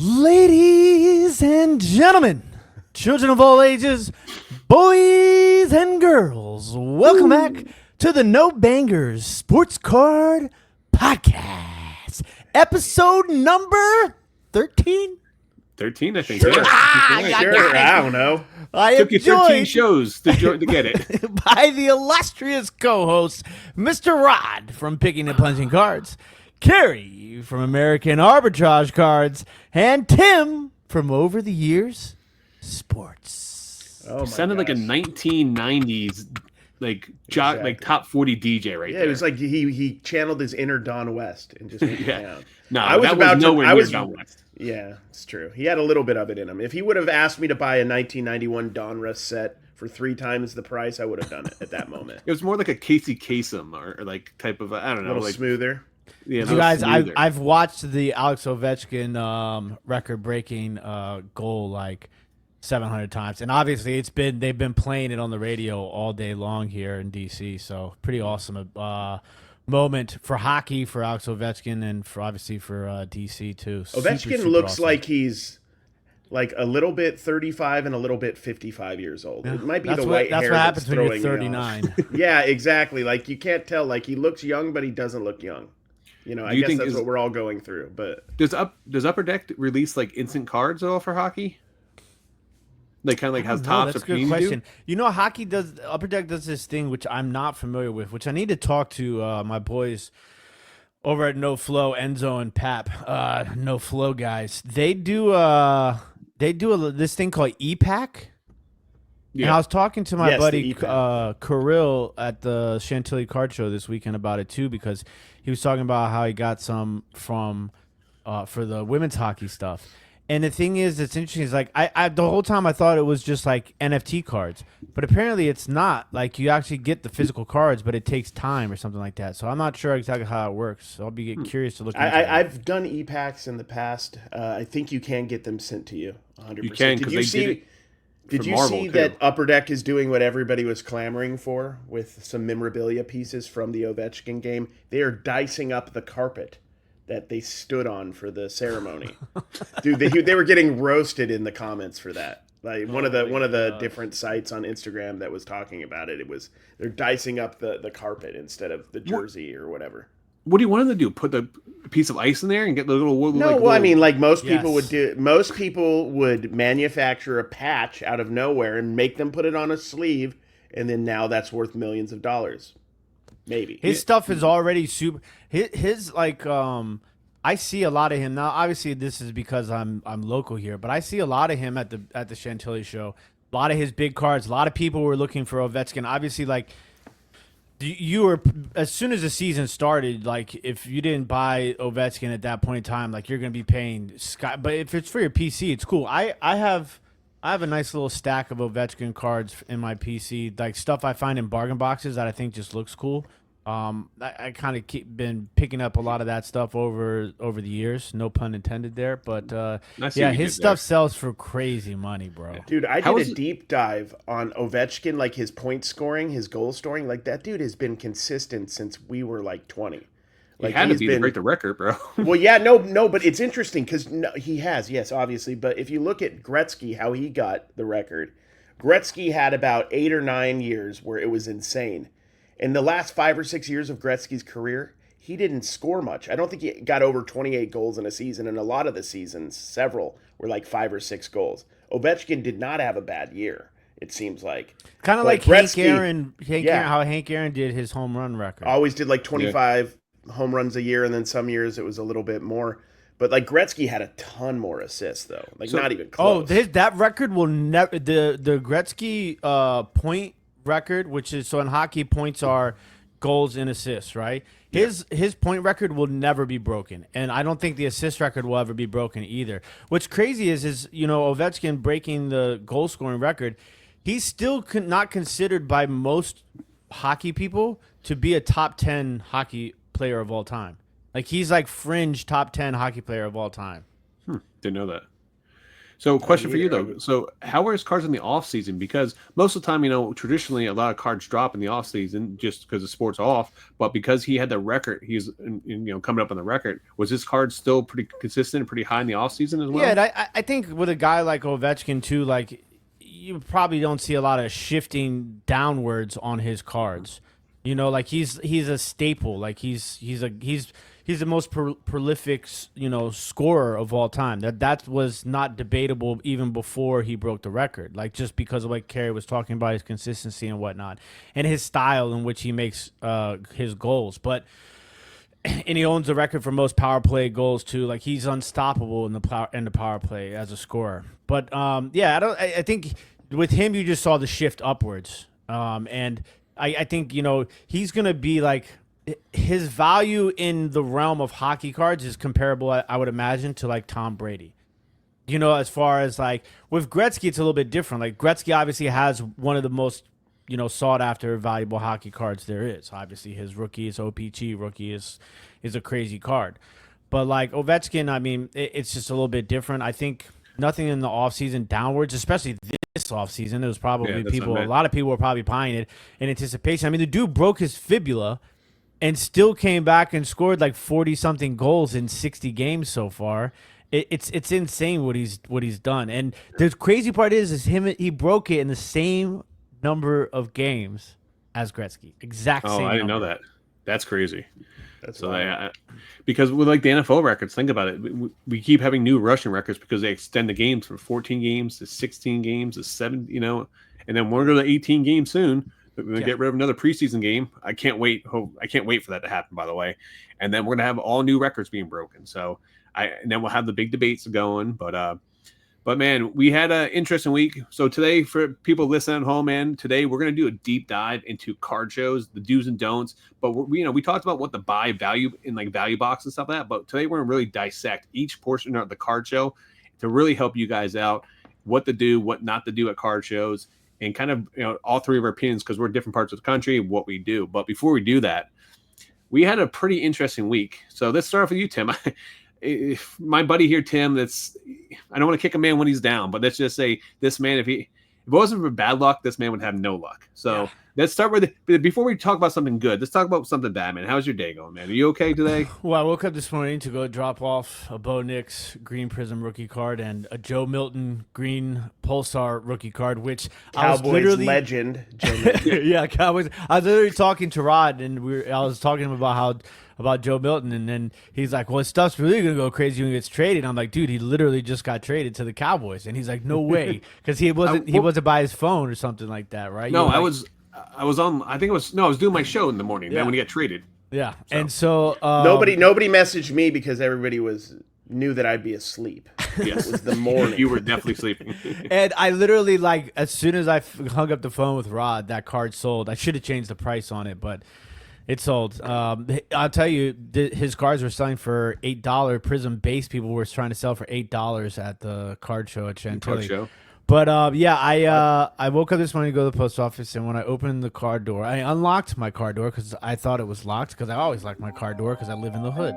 Ladies and gentlemen, children of all ages, boys and girls, welcome back to the No Bangers Sports Card Podcast, episode number 13? 13, I think. Sure. Yeah. I don't know. I Took am you 13 joined shows to get it. by the illustrious co-host, Mr. Rod from Picking and Punching Cards, Cary from American Arbitrage Cards, and Tim from Over the Years Sports. Oh my Sounded like a gosh. 1990s Exactly. top 40 DJ right Yeah, there. it was like he channeled his inner Don West and just went Yeah. down. No, I was that about was to- nowhere I near was- Don West. Yeah, it's true. He had a little bit of it in him. If he would have asked me to buy a 1991 Donruss set for 3 times the price, I would have done it at that moment. It was more like a Casey Kasem or like type of, I don't A know. little like, smoother. Yeah, You guys, I've watched the Alex Ovechkin record-breaking goal like 700 times, and obviously they've been playing it on the radio all day long here in DC. So pretty awesome moment for hockey for Alex Ovechkin and obviously for DC too. Ovechkin Super looks awesome. like he's like a little bit 35 and a little bit 55 years old. It might be That's the what- white that's hair what that's happens when you're throwing me off. 39. Yeah, exactly. Like you can't tell. Like he looks young, but he doesn't look young. You know, I you guess think that's is- what we're all going through. But Does Upper Deck release like instant cards at all for hockey? Like kind of like has No, tops that's or a good Panini question. do? You know, hockey does Upper Deck does this thing which I'm not familiar with, which I need to talk to my boys over at No Flow, Enzo and Pap, No Flow guys. They do this thing called E-Pack. And I was talking to my Yes, the buddy E-Pack. Kirill at the Chantilly Card Show this weekend about it too, because he was talking about how he got some from for the women's hockey stuff. And the thing is, it's interesting. Is like I the whole time I thought it was just like NFT cards, but apparently it's not. Like you actually get the physical cards, but it takes time or something like that. So I'm not sure exactly how it works. So I'll be curious to look into it. I've done e-packs in the past. I think you can get them sent to you 100%. You can, 'cause they did it Did for you Marvel, see too. that Upper Deck is doing what everybody was clamoring for with some memorabilia pieces from the Ovechkin game? They are dicing up the carpet that they stood on for the ceremony. Dude, they were getting roasted in the comments for that. Like one of the different sites on Instagram that was talking about it. It was they're dicing up the carpet instead of the jersey or whatever. What do you want them to do? Put the piece of ice in there and get the little. No, well, I mean, like most people Yes. would do. Most people would manufacture a patch out of nowhere and make them put it on a sleeve, and then now that's worth millions of dollars. Maybe His stuff is already super. His like I see a lot of him now. Obviously, this is because I'm local here, but I see a lot of him at the Chantilly show. A lot of his big cards. A lot of people were looking for Ovechkin. Obviously, like you were as soon as the season started. Like if you didn't buy Ovechkin at that point in time, like you're gonna be paying sky. But if it's for your PC, it's cool. I have a nice little stack of Ovechkin cards in my PC, like stuff I find in bargain boxes that I think just looks cool. I kind of been picking up a lot of that stuff over the years. No pun intended there, but I see yeah, what you his did there. stuff sells for crazy money, bro. Dude, I How did is a it- deep dive on Ovechkin, like his point scoring, his goal scoring. Like that dude has been consistent since we were like 20. Like had to he's be to break the record, bro. Well, yeah, no, but it's interesting because he has, yes, obviously. But if you look at Gretzky, how he got the record, Gretzky had about 8 or 9 years where it was insane. In the last 5 or 6 years of Gretzky's career, he didn't score much. I don't think he got over 28 goals in a season, and a lot of the seasons, several, were like 5 or 6 goals. Ovechkin did not have a bad year, it seems like. Kind of But like Gretzky- Aaron, how Hank Aaron did his home run record. Always did like 25 home runs a year, and then some years it was a little bit more. But like Gretzky had a ton more assists, though. Like not even close. That record will never the Gretzky point record, which is so in hockey points are goals and assists, right? His point record will never be broken, and I don't think the assist record will ever be broken either. What's crazy is you know Ovechkin breaking the goal scoring record, he's still not considered by most hockey people to be a top 10 hockey player of all time. Like he's like fringe top 10 hockey player of all time. Didn't know that. So, question for you though. So, how are his cards in the off season? Because most of the time, traditionally a lot of cards drop in the off season just because the sport's off. But because he had the record, he's coming up on the record. Was his card still pretty consistent, and pretty high in the off season as well? Yeah, and I think with a guy like Ovechkin too, like you probably don't see a lot of shifting downwards on his cards. Like he's a staple. Like he's the most prolific, scorer of all time. That was not debatable even before he broke the record. Like just because of what Cary was talking about, his consistency and whatnot, and his style in which he makes his goals. And he owns the record for most power play goals too. Like he's unstoppable in the power play as a scorer. But I think with him you just saw the shift upwards. And I think he's gonna be like, his value in the realm of hockey cards is comparable, I would imagine, to like Tom Brady. As far as like with Gretzky, it's a little bit different. Like Gretzky obviously has one of the most sought after valuable hockey cards there is. Obviously his rookie, his OPG rookie is a crazy card. But like Ovechkin, I mean, it's just a little bit different. I think nothing in the offseason downwards, especially this offseason. It was probably a lot of people were probably buying it in anticipation. I mean, the dude broke his fibula and still came back and scored like 40-something goals in 60 games so far. It's insane what he's done. And the crazy part is he broke it in the same number of games as Gretzky. Exact same. Oh, I didn't number. know that. That's crazy. That's so because with like the NFL records, think about it. We keep having new Russian records because they extend the games from 14 games to 16 games to 7. And then we're going to go to 18 games soon. We're going to get rid of another preseason game. I can't wait. I can't wait for that to happen, by the way. And then we're going to have all new records being broken. So and then we'll have the big debates going. But man, we had an interesting week. So today, for people listening at home, man, today we're going to do a deep dive into card shows, the do's and don'ts. But we talked about what the buy value in like value box and stuff like that. But today we're going to really dissect each portion of the card show to really help you guys out, what to do, what not to do at card shows, and kind of all three of our opinions, because we're different parts of the country, what we do. But before we do that, we had a pretty interesting week. So let's start off with you, Tim. My buddy here, Tim, I don't want to kick a man when he's down, but let's just say this man, if it wasn't for bad luck, this man would have no luck. So let's start with before we talk about something good, let's talk about something bad, man. How's your day going, man? Are you okay today? Well, I woke up this morning to go drop off a Bo Nix Green Prism rookie card and a Joe Milton Green Pulsar rookie card, which Cowboys legend. Joe Milton. Yeah, Cowboys. I was literally talking to Rod, and I was talking to him about Joe Milton, and then he's like, well, his stuff's really going to go crazy when he gets traded. I'm like, dude, he literally just got traded to the Cowboys. And he's like, no way, because he wasn't by his phone or something like that, right? No, I was on, I was doing my show in the morning, then when he got traded. Yeah, so. And so... nobody messaged me because everybody knew that I'd be asleep. Yes. It was the morning. You were definitely sleeping. And I literally, like, as soon as I hung up the phone with Rod, that card sold. I should have changed the price on it, but... it sold. I'll tell you, his cards were selling for $8. Prism base people were trying to sell for $8 at the card show at Chantilly. But I woke up this morning to go to the post office, and when I opened the car door, I unlocked my car door because I thought it was locked, because I always lock my car door because I live in the hood.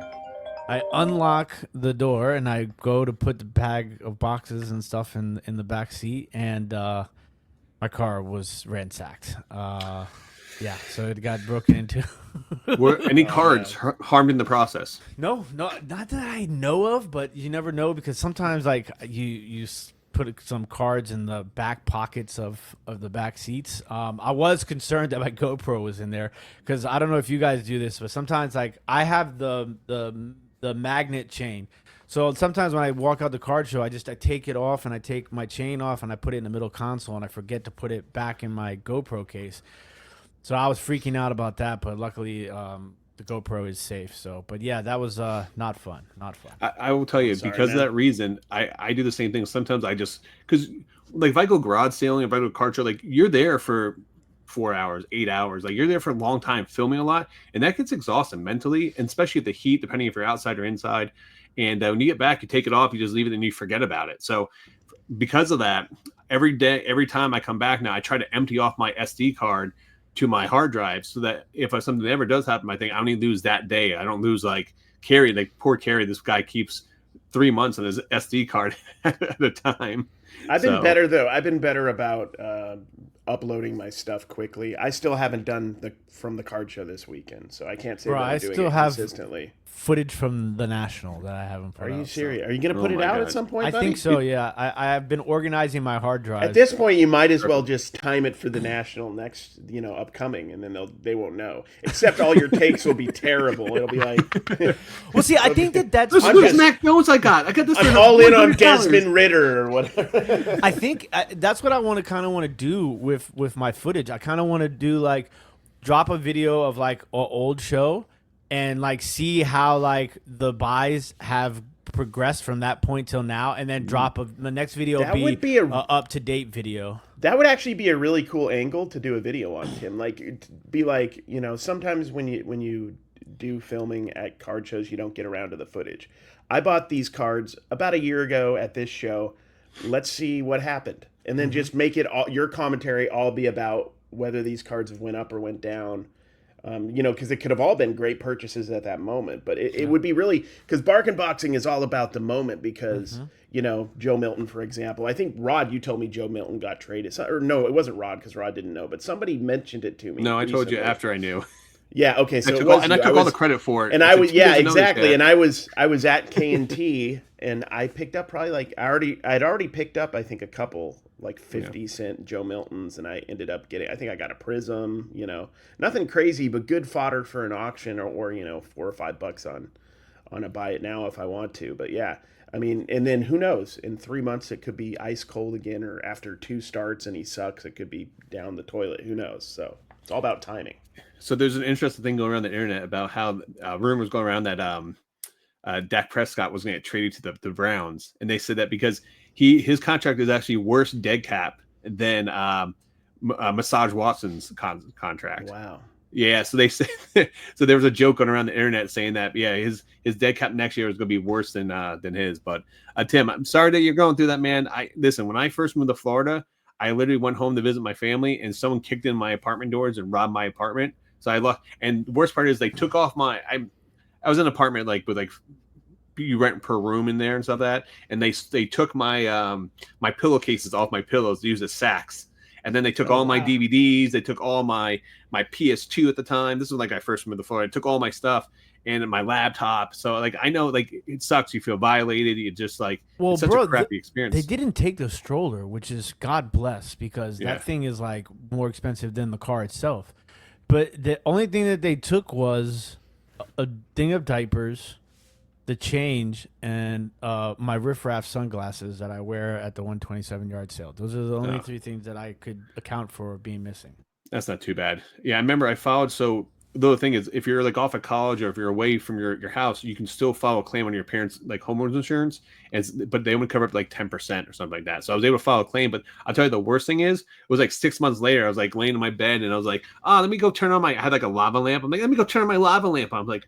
I unlock the door and I go to put the bag of boxes and stuff in the back seat, and my car was ransacked. Yeah, so it got broken into. Were any cards harmed in the process? No, not that I know of, but you never know, because sometimes like you put some cards in the back pockets of the back seats. I was concerned that my GoPro was in there, because I don't know if you guys do this, but sometimes like I have the magnet chain. So sometimes when I walk out the card show, I take it off, and I take my chain off, and I put it in the middle console, and I forget to put it back in my GoPro case. So I was freaking out about that, but luckily the GoPro is safe. So, but yeah, that was not fun. Not fun. I will tell you, because of that reason, I do the same thing. Sometimes I just, because like if I go garage sailing, if I go to card show, like you're there for 4 hours, 8 hours, like you're there for a long time filming a lot, and that gets exhausting mentally, and especially at the heat, depending if you're outside or inside. And when you get back, you take it off, you just leave it, and you forget about it. So because of that, every time I come back now, I try to empty off my SD card to my hard drive, so that if something ever does happen, I think I only lose that day. I don't lose like Cary, like poor Cary. This guy keeps 3 months on his SD card at a time. I've been better though. I've been better about uploading my stuff quickly. I still haven't done from the card show this weekend, so I can't say that I'm doing it consistently. Footage from the National that I haven't put out. Are you serious? Are you going to put it out at some point, buddy? I think so, yeah. I have been organizing my hard drive. At this point, you might as well just time it for the National next, upcoming, and then they won't know. Except all your takes will be terrible. It'll be like... Well, see, I think that's... This Mac Jones I got this. I'm all in on Desmond Ritter or whatever. I think that's what I want to do with my footage. I kind of want to do, like, drop a video of, like, an old show and like see how like the buys have progressed from that point till now, and then drop the next video would be a up-to-date video. That would actually be a really cool angle to do a video on, Tim. Like, be like, sometimes when you do filming at card shows, you don't get around to the footage. I bought these cards about a year ago at this show. Let's see what happened, and then just make it all your commentary all be about whether these cards have went up or went down. Because it could have all been great purchases at that moment, but it would be really, because bargain boxing is all about the moment. Because Joe Milton, for example, I think Rod, you told me Joe Milton got traded, or no, it wasn't Rod because Rod didn't know, but somebody mentioned it to me. No, I told you after I knew. Yeah, okay, so I took all the credit for it, and I was exactly, and I was at K&T, and I picked up probably like I'd already picked up I think a couple like 50-cent Joe Miltons, and I ended up getting, I think I got a Prism, nothing crazy, but good fodder for an auction or $4 or $5 on a buy it now if I want to. But yeah, I mean, and then who knows, in 3 months it could be ice cold again, or after 2 starts and he sucks, it could be down the toilet. Who knows? So it's all about timing. So there's an interesting thing going around the internet about how rumors going around that Dak Prescott was going to get traded to the Browns, and they said that because his contract is actually worse dead cap than Massage Watson's contract. Wow. Yeah, so they say so. There was a joke going around the internet saying that his dead cap next year is going to be worse than his. But Tim, I'm sorry that you're going through that, man. Listen, when I first moved to Florida, I literally went home to visit my family, and someone kicked in my apartment doors and robbed my apartment. So I left, and the worst part is they took off I was in an apartment with you rent per room in there and stuff like that, and they took my my pillowcases off my pillows to use as sacks, and then they took all my DVDs, they took all my PS2 at the time. This was like I first moved to Florida. I took all my stuff and my laptop. So like I know like it sucks. You feel violated. You just like it's such a crappy experience. They didn't take the stroller, which is God bless, because that thing is like more expensive than the car itself. But the only thing that they took was a thing of diapers, the change, and my riffraff sunglasses that I wear at the 127-yard sale. Those are the only 3 things that I could account for being missing. That's not too bad. Yeah, I remember I followed. So the thing is, if you're like off at college or if you're away from your house, you can still file a claim on your parents' like homeowners insurance, but they would cover up like 10% or something like that. So I was able to file a claim. But I'll tell you the worst thing is, it was like 6 months later. I was like laying in my bed and I was like, let me go turn on I had like a lava lamp. I'm like, let me go turn on my lava lamp. I'm like,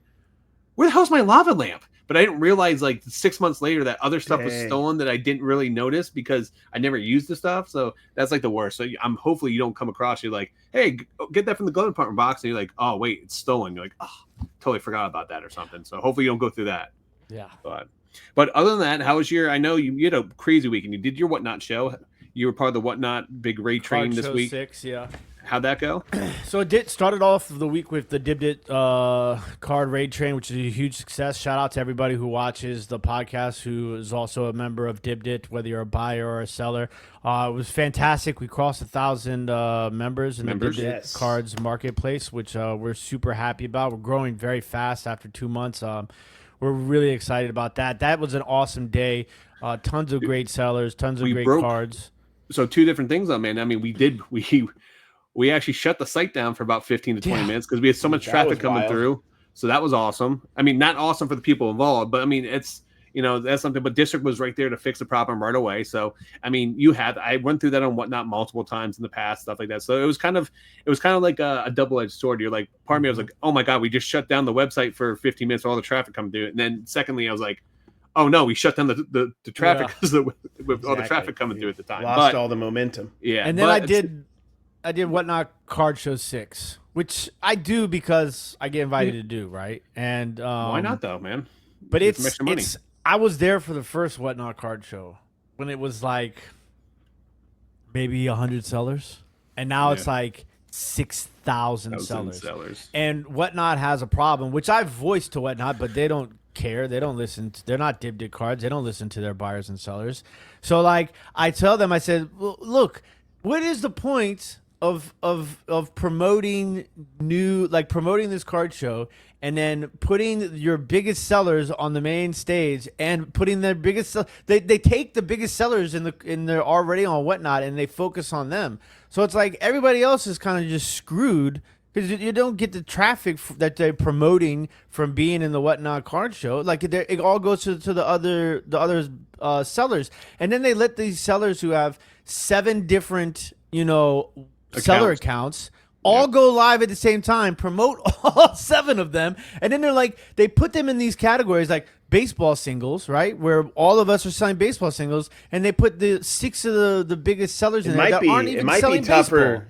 where the hell's my lava lamp? But I didn't realize like 6 months later that other stuff was stolen that I didn't really notice because I never used the stuff. So that's like the worst. So hopefully you don't come across, you're like, hey, get that from the glove department box. And you're like, oh, wait, it's stolen. You're like, oh, totally forgot about that or something. So hopefully you don't go through that. Yeah. But other than that, how was I know you had a crazy weekend. You did your Whatnot show. You were part of the Whatnot big raid train this week. 6, yeah. How'd that go? So it started off the week with the Dibdit card raid train, which is a huge success. Shout out to everybody who watches the podcast who is also a member of Dibdit, whether you're a buyer or a seller. It was fantastic. We crossed 1,000 members in the Dibdit cards marketplace, which we're super happy about. We're growing very fast after 2 months. We're really excited about that. That was an awesome day. Tons of great sellers, tons of great cards. So 2 different things though, man. I mean, we actually shut the site down for about 15 to 20 minutes because we had so much traffic coming through. So that was awesome. I mean, not awesome for the people involved, but I mean, it's, that's something, but District was right there to fix the problem right away. So, I mean, I went through that on Whatnot multiple times in the past, stuff like that. So it was kind of like a double-edged sword. You're like, part of me, I was like, oh my God, we just shut down the website for 15 minutes for all the traffic coming through. And then secondly, I was like, oh no, we shut down the traffic because with all the traffic coming through at the time. Lost all the momentum. Yeah. And then I did Whatnot Card Show 6, which I do because I get invited to do, right? And why not though, man? But it's I was there for the first Whatnot card show when it was like maybe 100 sellers, and now it's like 6,000 sellers. And Whatnot has a problem, which I've voiced to Whatnot, but they don't care. They don't listen. They're not dibdit cards. They don't listen to their buyers and sellers. So like I tell them, I said, well, look, what is the point of promoting promoting this card show and then putting your biggest sellers on the main stage and putting their biggest they take the biggest sellers in their already on Whatnot and they focus on them. So it's like everybody else is kind of just screwed because you don't get the traffic that they're promoting from being in the Whatnot card show. Like it all goes to the other sellers, and then they let these sellers who have 7 different seller accounts all go live at the same time, promote all 7 of them, and then they put them in these categories like baseball singles, right? Where all of us are selling baseball singles, and they put the 6 of the biggest sellers in there that aren't even selling baseball.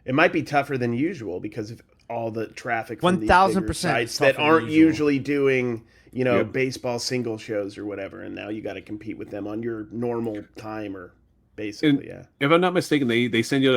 It might be tougher than usual because of all the traffic from these 1,000% bigger sites that aren't usually doing baseball single shows or whatever, and now you got to compete with them on your normal timer, basically. If I'm not mistaken, they send you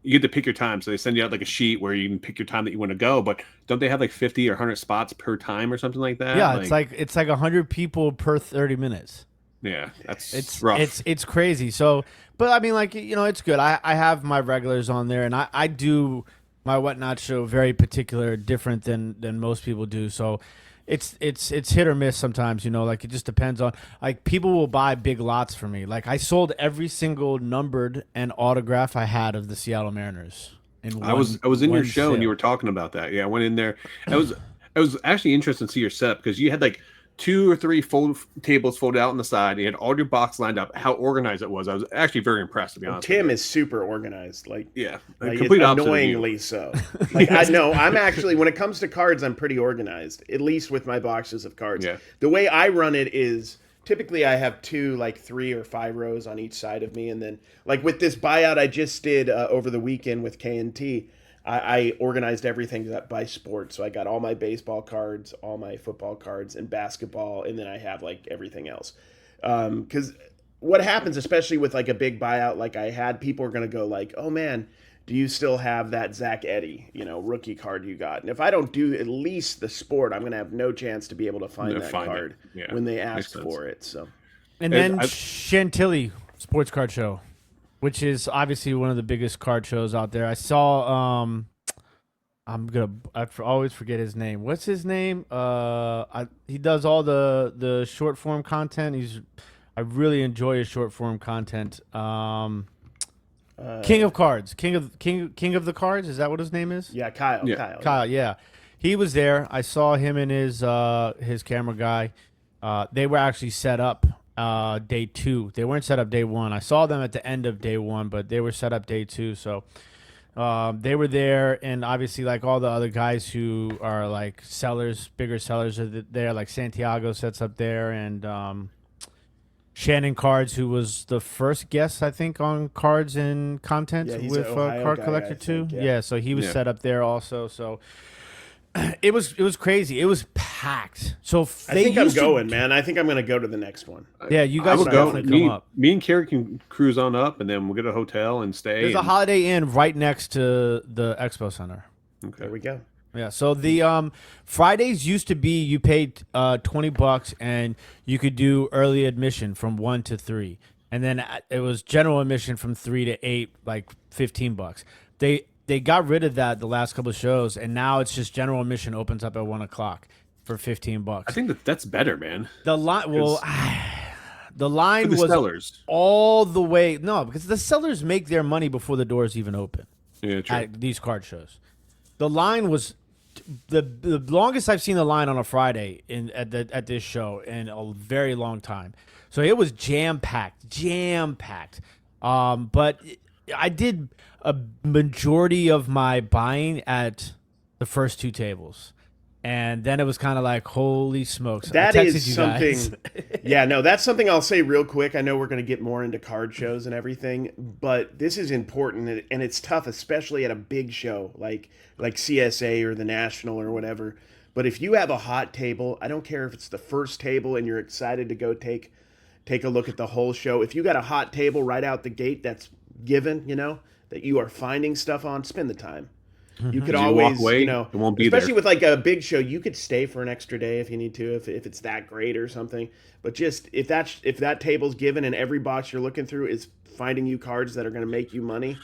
you get to pick your time, so they send you out like a sheet where you can pick your time that you want to go. But don't they have like 50 or 100 spots per time or something like that? Yeah, it's like 100 people per 30 minutes. Yeah, it's rough. It's crazy. So, but I mean, it's good. I have my regulars on there, and I do my Whatnot show very particular, different than most people do. So, it's hit or miss sometimes. It just depends on people will buy big lots for me. Like I sold every single numbered and autograph I had of the Seattle Mariners. I was in your show and you were talking about that. Yeah, I went in there. It was actually interesting to see your setup because you had like 2 or 3 tables folded out on the side. You had all your box lined up. How organized it was. I was actually very impressed, to be honest. Tim is super organized. Complete opposite. Annoyingly so. I know I'm actually, when it comes to cards, I'm pretty organized. At least with my boxes of cards. Yeah. The way I run it is typically I have 2, 3 or 5 rows on each side of me, and then with this buyout I just did over the weekend with K&T. I organized everything by sport. So I got all my baseball cards, all my football cards, and basketball, and then I have everything else. Because what happens, especially with a big buyout like I had, people are going to go oh man, do you still have that Zach Edey, rookie card you got? And if I don't do at least the sport, I'm going to have no chance to be able to find that card when they ask for it. So, and then Chantilly Sports Card Show, which is obviously one of the biggest card shows out there. I saw I always forget his name. What's his name? He does all the short form content. I really enjoy his short form content. King of Cards. King of the Cards, is that what his name is? Yeah, Kyle. Yeah. Kyle, yeah. He was there. I saw him and his camera guy. They were actually set up day 2. They weren't set up day 1. I saw them at the end of day 1, but they were set up day 2. So they were there, and obviously all the other guys who are sellers, bigger sellers are there. Like Santiago sets up there, and Shannon Cards, who was the first guest I think on Cards and Content with Card Collector 2. Yeah, so he was set up there also. So it was crazy. It was packed. So I think I'm going, man. I think I'm going to go to the next one. Yeah, you guys will definitely come up. Me and Cary can cruise on up, and then we'll get a hotel and stay. There's a Holiday Inn right next to the Expo Center. Okay. There we go. Yeah, so the Fridays used to be you paid $20 and you could do early admission from 1 to 3, and then it was general admission from 3 to 8, $15. They got rid of that the last couple of shows, and now it's just general admission opens up at 1 o'clock for $15. I think that's better, man. The line, the line was sellers all the way because the sellers make their money before the doors even open. Yeah, true. At these card shows, the line was the longest I've seen the line on a Friday at this show in a very long time. So it was jam packed. But I did a majority of my buying at the first 2 tables. And then it was kind of holy smokes. That is something. Yeah, no, that's something I'll say real quick. I know we're going to get more into card shows and everything, but this is important, and it's tough, especially at a big show like CSA or the National or whatever. But if you have a hot table, I don't care if it's the first table and you're excited to go take a look at the whole show. If you got a hot table right out the gate that's given, that you are finding stuff on, spend the time. You could always, walk away, it won't be especially there. with like a big show, you could stay for an extra day if you need to, if it's that great or something. But just if that table's given and every box you're looking through is finding you cards that are going to make you money,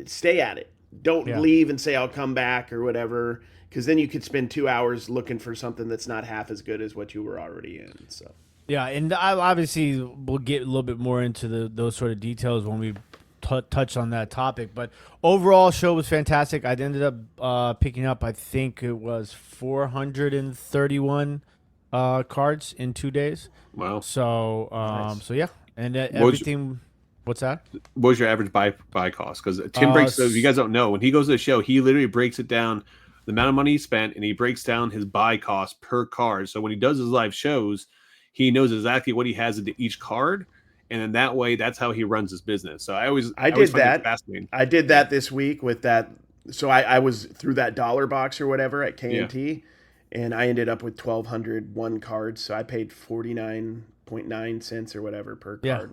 stay at it. Don't leave and say I'll come back or whatever, because then you could spend 2 hours looking for something that's not half as good as what you were already in. So Yeah, and I obviously we'll get a little bit more into those sort of details when we touch on that topic. But overall, show was fantastic. I ended up picking up, I think it was 431 cards in 2 days. Wow. So, Nice. so yeah, and everything. What's that? What was your average buy cost? Because Tim breaks. If you guys don't know, when he goes to the show, he literally breaks it down, the amount of money he spent, and he breaks down his buy cost per card. So when he does his live shows, he knows exactly what he has into each card, and then that way, that's how he runs his business. So I always find it fascinating. I did that this week with that. So I was through that dollar box or whatever at K&T, and I ended up with 1,201 cards. So I paid 49.9 cents or whatever per card.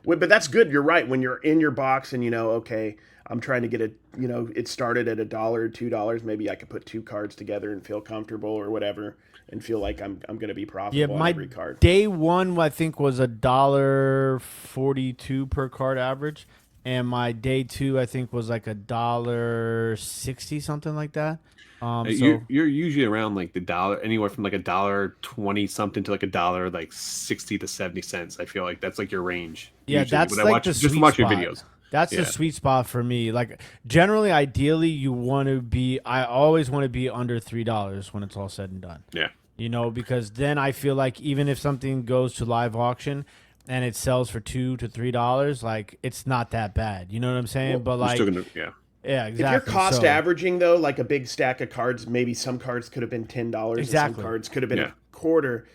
But that's good. You're right. When you're in your box and okay, I'm trying to get it started at $1 or $2. Maybe I could put 2 cards together and feel comfortable or whatever, and feel like I'm going to be profitable on every card. Day one, I think, was $1.42 per card average, and my day two, I think, was like $1.60, something like that. You're usually around like the dollar, anywhere from like $1.20 something to like $1.60 to 70 cents. I feel like that's like your range. Yeah, usually, that's like the sweet spot. Your videos. That's the sweet spot for me. Like generally, ideally, I always want to be under $3 when it's all said and done. Yeah. Because then I feel like even if something goes to live auction and it sells for $2 to $3, like it's not that bad. You know what I'm saying? Well, but like, yeah, exactly. If you're cost averaging though, like a big stack of cards, maybe some cards could have been $10, and some cards could have been a quarter.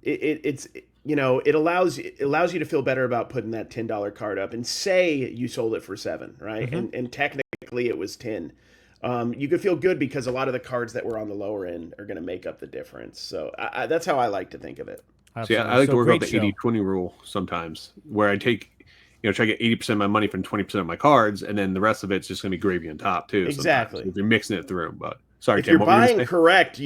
It allows you to feel better about putting that $10 card up, and say you sold it for $7, right? Mm-hmm. And technically it was 10. You could feel good because a lot of the cards that were on the lower end are going to make up the difference. So that's how I like to think of it. See, I like to work out the 80-20 rule sometimes, where I take, try to get 80% of my money from 20% of my cards, and then the rest of it's just going to be gravy on top too. Exactly. If you're mixing it through, but sorry, if Tim, you're buying correct,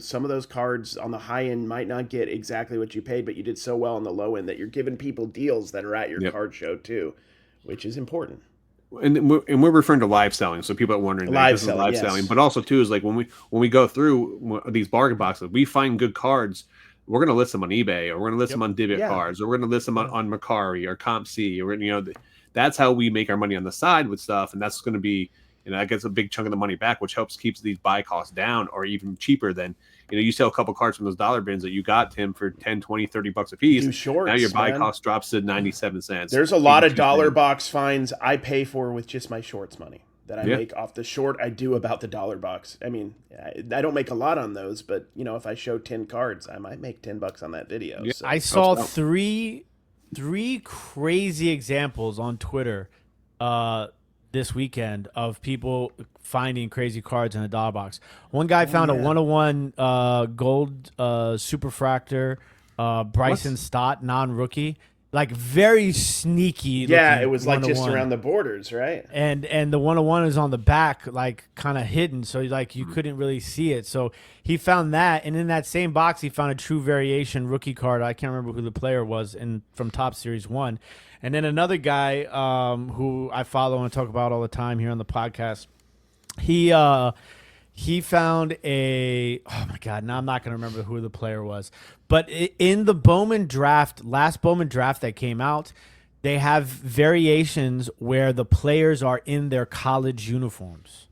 some of those cards on the high end might not get exactly what you paid, but you did so well on the low end that you're giving people deals that are at your card show too, which is important. And we're referring to live selling, so people are wondering live selling, but also too is like when we go through these bargain boxes, we find good cards. We're going to list them on eBay, or we're going to list them on Divot Cards, or we're going to list them on Cary or CompC, or that's how we make our money on the side with stuff, and that's going to be that gets a big chunk of the money back, which helps keeps these buy costs down or even cheaper than you sell a couple cards from those dollar bins that you got, Tim, for 10, 20, 30 bucks a piece. Shorts, now your buy cost drops to 97 cents. There's a lot of dollar box finds I pay for with just my shorts money that I make off the short I do about the dollar box. I mean, I don't make a lot on those, but if I show 10 cards, I might make $10 on that video. Yeah. So. I saw three crazy examples on Twitter this weekend of people finding crazy cards in a dollar box. One guy found a 101 gold superfractor Bryson Stott non-rookie. Like very sneaky. Yeah, it was like just around the borders, right? And the 101 is on the back, like kind of hidden, so like you couldn't really see it. So he found that, and in that same box, he found a true variation rookie card. I can't remember who the player was from Top Series 1. And then another guy who I follow and talk about all the time here on the podcast, he found oh my God, now I'm not going to remember who the player was. But in the Bowman draft, last Bowman draft that came out, they have variations where the players are in their college uniforms.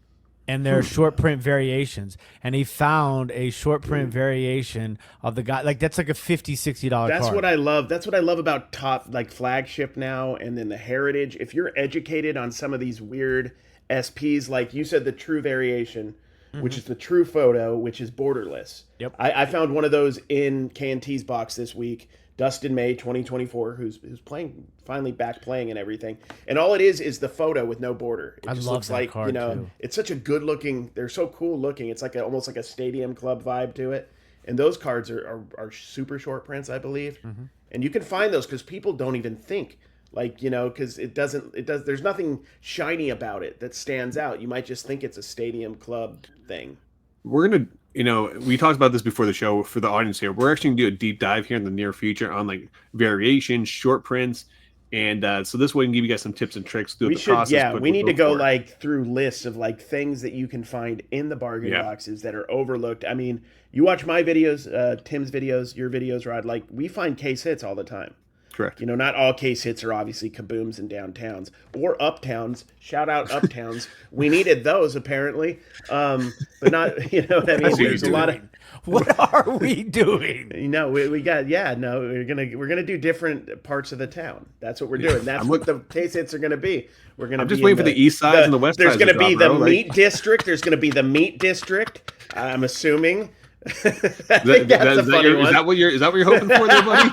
And they're short print variations. And he found a short print variation of the guy. Like, that's like a $50, $60 card. That's what I love. That's what I love about top, like, flagship now and then the heritage. If you're educated on some of these weird SPs, like you said, the true variation which is the true photo, which is borderless. Yep. I found one of those in K&T's box this week. Dustin May 2024, who's playing, finally back playing and everything. And all it is the photo with no border. It I just love looks that like, card, too. it's such a good looking, they're so cool looking. It's like almost like a stadium club vibe to it. And those cards are super short prints, I believe. Mm-hmm. And you can find those because people don't even think, like, because there's nothing shiny about it that stands out. You might just think it's a stadium club thing. We're going to, we talked about this before the show for the audience here. We're actually going to do a deep dive here in the near future on like variations, short prints. And so this way we can give you guys some tips and tricks through the process. Yeah, we need to go like through lists of like things that you can find in the bargain boxes that are overlooked. I mean, you watch my videos, Tim's videos, your videos, Rod, like we find case hits all the time. Correct. Not all case hits are obviously kabooms and downtowns or uptowns. Shout out uptowns. We needed those apparently, but not. What I mean. There's a lot of. What are we doing? We got. Yeah, no, we're gonna do different parts of the town. That's what we're doing. That's what the case hits are gonna be. We're gonna. I'm just waiting for the east side and the west side. There's gonna be the meat district. There's gonna be the meat district. I'm assuming. Is that what you're hoping for there, buddy?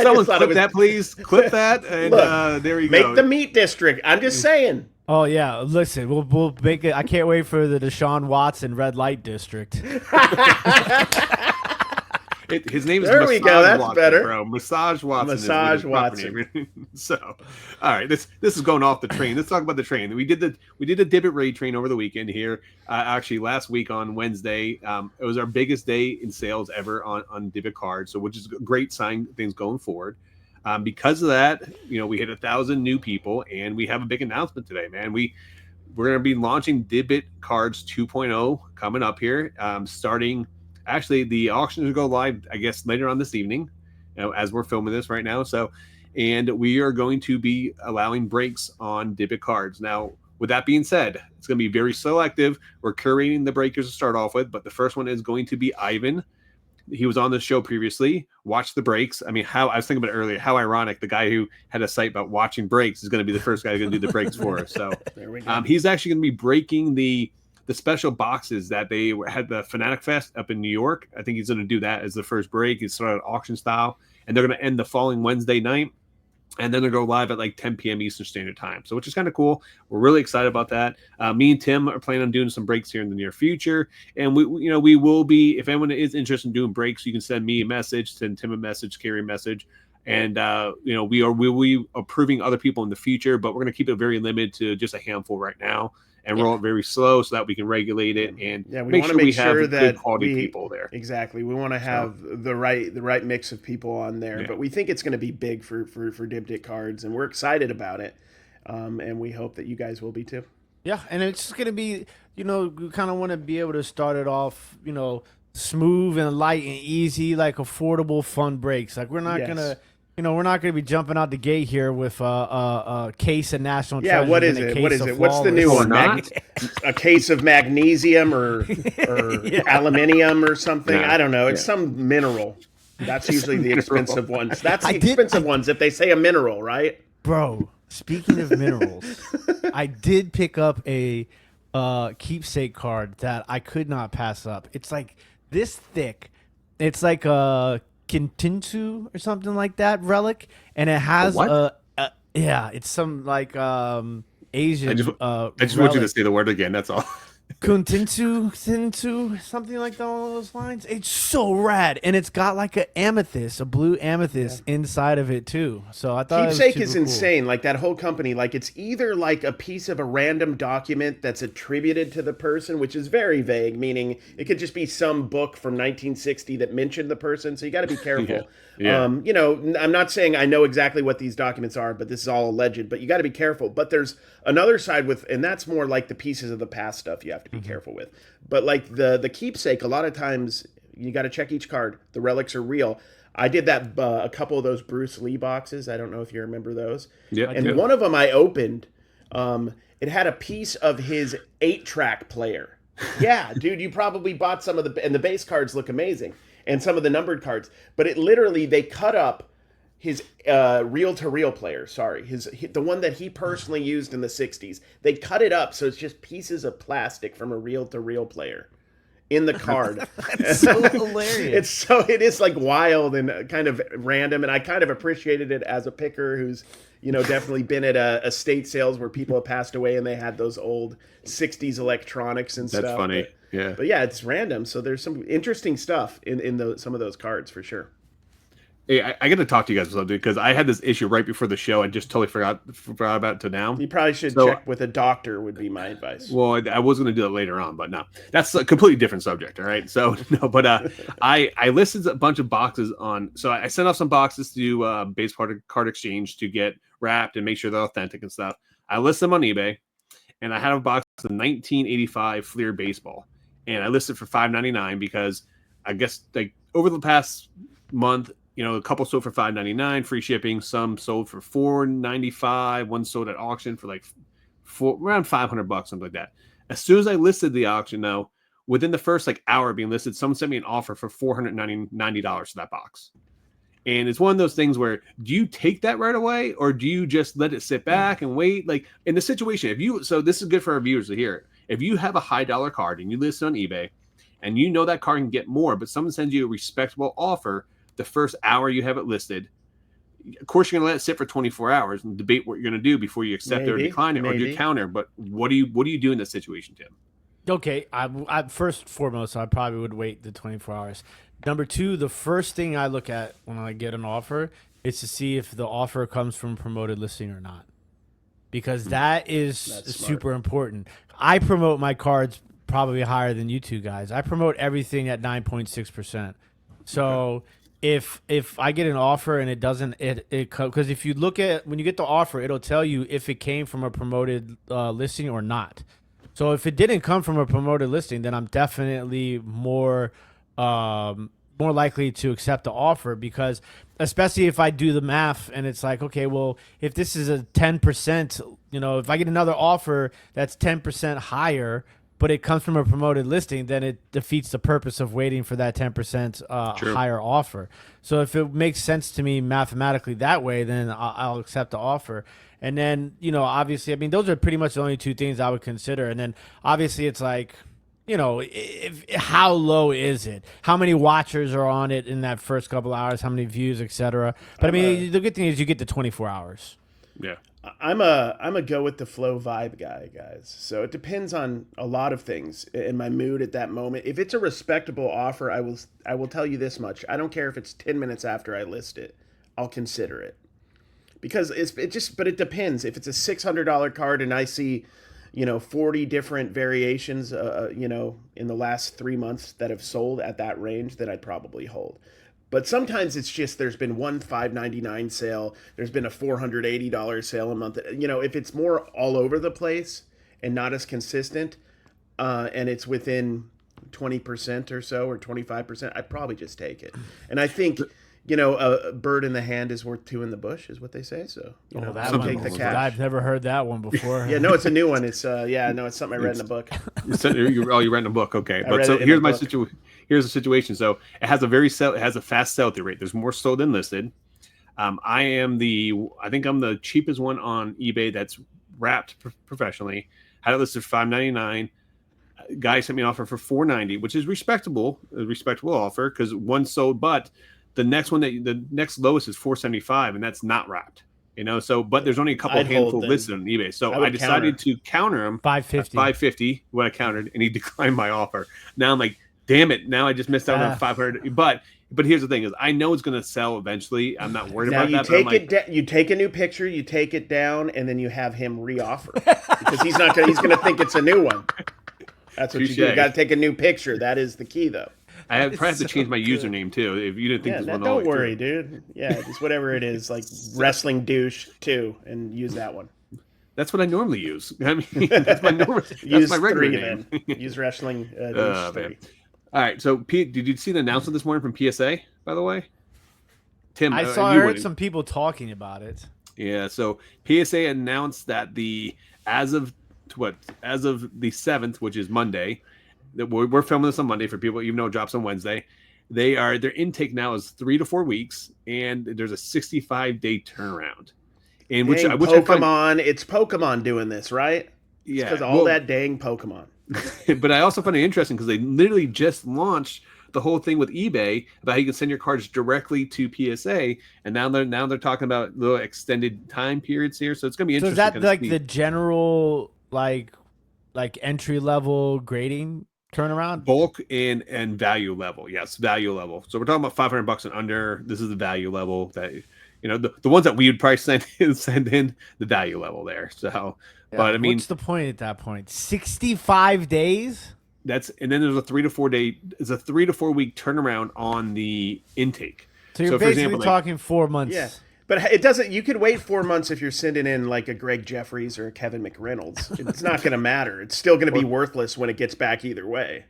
Someone clip that, please. Clip that, and look, there you go. go. Make the meat district. I'm just saying. Oh yeah, listen, we'll make it. I can't wait for the Deshaun Watson red light district. His name is there Massage we go. That's Watson, better. Bro. Massage Watson. Massage Watson. So, all right, this is going off the train. Let's talk about the train. We did the Divot Raid train over the weekend here. Actually, last week on Wednesday, it was our biggest day in sales ever on Divot cards. So, which is a great sign things going forward. Because of that, we hit 1,000 new people, and we have a big announcement today, man. We're going to be launching Divot Cards 2.0 coming up here, starting. Actually, the auctions will go live, I guess, later on this evening, as we're filming this right now. So, and we are going to be allowing breaks on Divot cards. Now, with that being said, it's going to be very selective. We're curating the breakers to start off with, but the first one is going to be Ivan. He was on the show previously. Watch the breaks. I mean, I was thinking about it earlier, how ironic the guy who had a site about watching breaks is going to be the first guy going to do the breaks for us. So, there we go. He's actually going to be breaking the special boxes that they had the Fanatic Fest up in New York. I think he's going to do that as the first break. He started auction style, and they're going to end the following Wednesday night, and then they'll go live at like 10 p.m. Eastern Standard Time. So, which is kind of cool. We're really excited about that. Me and Tim are planning on doing some breaks here in the near future, and we will be. If anyone is interested in doing breaks, you can send me a message, send Tim a message, Cary a message. And we will be approving other people in the future, but we're going to keep it very limited to just a handful right now, and roll it very slow so that we can regulate it and make sure we have that good quality people there. Exactly, we want to have the right mix of people on there, but we think it's going to be big for Diptych cards, and we're excited about it, and we hope that you guys will be too. Yeah, and it's just going to be, we kind of want to be able to start it off, smooth and light and easy, like affordable, fun breaks. Like we're not gonna. We're not going to be jumping out the gate here with a case of National Treasure. Yeah, what is it? What is it? What's the new one? A case of magnesium or aluminium or something? I don't know. It's some mineral. That's usually the expensive ones. That's the expensive ones if they say a mineral, right? Bro, speaking of minerals, I did pick up a keepsake card that I could not pass up. It's like this thick. It's like a Kintinsu or something like that relic, and it has it's some like Asian. I just want you to say the word again. That's all. Kuntinsu, something like those lines. It's so rad, and it's got like a blue amethyst inside of it too. So I thought Keepsake is cool. insane. Like that whole company, like it's either like a piece of a random document that's attributed to the person, which is very vague, meaning it could just be some book from 1960 that mentioned the person. So you got to be careful. I'm not saying I know exactly what these documents are, but this is all alleged. But you got to be careful. But there's another side and that's more like the pieces of the past stuff you have to be careful with. But like the keepsake, a lot of times you got to check each card. The relics are real. I did that a couple of those Bruce Lee boxes. I don't know if you remember those. Yeah, and one of them I opened. It had a piece of his 8-track player. Yeah, dude, you probably bought some of and the base cards look amazing, and some of the numbered cards. But it literally, they cut up his reel-to-reel player. Sorry, the one that he personally used in the '60s. They cut it up so it's just pieces of plastic from a reel-to-reel player in the card. That's so hilarious. It is like wild and kind of random, and I kind of appreciated it as a picker who's definitely been at a estate sales where people have passed away and they had those old '60s electronics and stuff. That's funny. But yeah, it's random. So there's some interesting stuff in some of those cards for sure. Hey, I got to talk to you guys about something because I had this issue right before the show. I just totally forgot about it to now. You probably should check with a doctor would be my advice. Well, I was going to do that later on, but no, that's a completely different subject. All right. So no, but I listed a bunch of boxes on. So I sent off some boxes to Base Card Exchange to get wrapped and make sure they're authentic and stuff. I listed them on eBay, and I had a box of 1985 Fleer baseball, and I listed for $5.99 because I guess like over the past month. A couple sold for $5.99, free shipping. Some sold for $4.95. One sold at auction for like around $500, something like that. As soon as I listed the auction, though, within the first like hour of being listed, someone sent me an offer for $490 for that box. And it's one of those things where do you take that right away or do you just let it sit back and wait? Like in the situation, so this is good for our viewers to hear. If you have a high dollar card and you list it on eBay and that card can get more, but someone sends you a respectable offer the first hour you have it listed, of course you're going to let it sit for 24 hours and debate what you're going to do before you accept it or decline it or do counter. But what do you do in this situation, Tim? Okay, I first and foremost, I probably would wait the 24 hours. Number two, the first thing I look at when I get an offer is to see if the offer comes from a promoted listing or not, because that's super important. I promote my cards probably higher than you two guys. I promote everything at 9.6%. So if I get an offer and it doesn't, because if you look at when you get the offer, it'll tell you if it came from a promoted listing or not. So if it didn't come from a promoted listing, then I'm definitely more likely to accept the offer, because especially if I do the math and it's like, okay, well, if this is a 10%, if I get another offer that's 10% higher, but it comes from a promoted listing, then it defeats the purpose of waiting for that 10% higher offer. So if it makes sense to me mathematically that way, then I'll accept the offer. And then, obviously, I mean, those are pretty much the only two things I would consider. And then obviously it's like, how low is it? How many watchers are on it in that first couple hours? How many views, etc. But I mean, the good thing is you get the 24 hours. Yeah. I'm a go with the flow vibe guy, guys. So it depends on a lot of things in my mood at that moment. If it's a respectable offer, I will tell you this much. I don't care if it's 10 minutes after I list it. I'll consider it. Because but it depends. If it's a $600 card and I see, 40 different variations, in the last 3 months that have sold at that range, then I'd probably hold. But sometimes it's just there's been one $5.99 sale. There's been a $480 sale a month. If it's more all over the place and not as consistent, and it's within 20% or so or 25%, I'd probably just take it. And I think, a bird in the hand is worth two in the bush, is what they say. So, take the cash. I've never heard that one before. Yeah, no, it's a new one. It's it's something I read in a book. You read in a book, okay? But so here's my situation. Here's the situation. So it has a fast sell-through rate. There's more sold than listed. I think I'm the cheapest one on eBay that's wrapped professionally. Had it listed for $5.99. Guy sent me an offer for $4.90, which is a respectable offer because one sold, but the next lowest is $4.75, and that's not wrapped. So but there's only a couple handful listed on eBay. So I decided to counter him $5.50 when I countered, and he declined my offer. Now I'm like, damn it! Now I just missed out on $500. But here's the thing: is I know it's going to sell eventually. I'm not worried about that. You take a new picture, you take it down, and then you have him reoffer because he's going to think it's a new one. That's what you do. You got to take a new picture. That is the key, though. I probably have to change my username too. If you didn't think this one, don't worry, dude. Yeah, just whatever it is, like wrestling douche 2, and use that one. That's what I normally use. I mean, that's my regular name. Use wrestling douche 3. All right. So, Pete, did you see the announcement this morning from PSA? By the way, Tim, I heard some people talking about it. Yeah. So PSA announced that as of the 7th, which is Monday. That we're filming this on Monday for people, even though it drops on Wednesday. their intake now is 3 to 4 weeks, and there's a 65-day turnaround. And which I Pokemon, it's Pokemon doing this, right? Yeah, because all that dang Pokemon. But I also find it interesting because they literally just launched the whole thing with eBay about how you can send your cards directly to PSA, and now they're talking about little extended time periods here. So it's going to be interesting. So is that like the general like entry level grading turnaround? Bulk and value level. Yes, value level. So we're talking about $500 and under. This is the value level that the ones that we would probably send in the value level there. So, yeah, but I mean, what's the point at that point? 65 days. And then there's a 3 to 4 week turnaround on the intake. So you're basically talking 4 months. Yeah. But it doesn't. You could wait 4 months if you're sending in like a Greg Jeffries or a Kevin McReynolds. It's not going to matter. It's still going to be worthless when it gets back either way.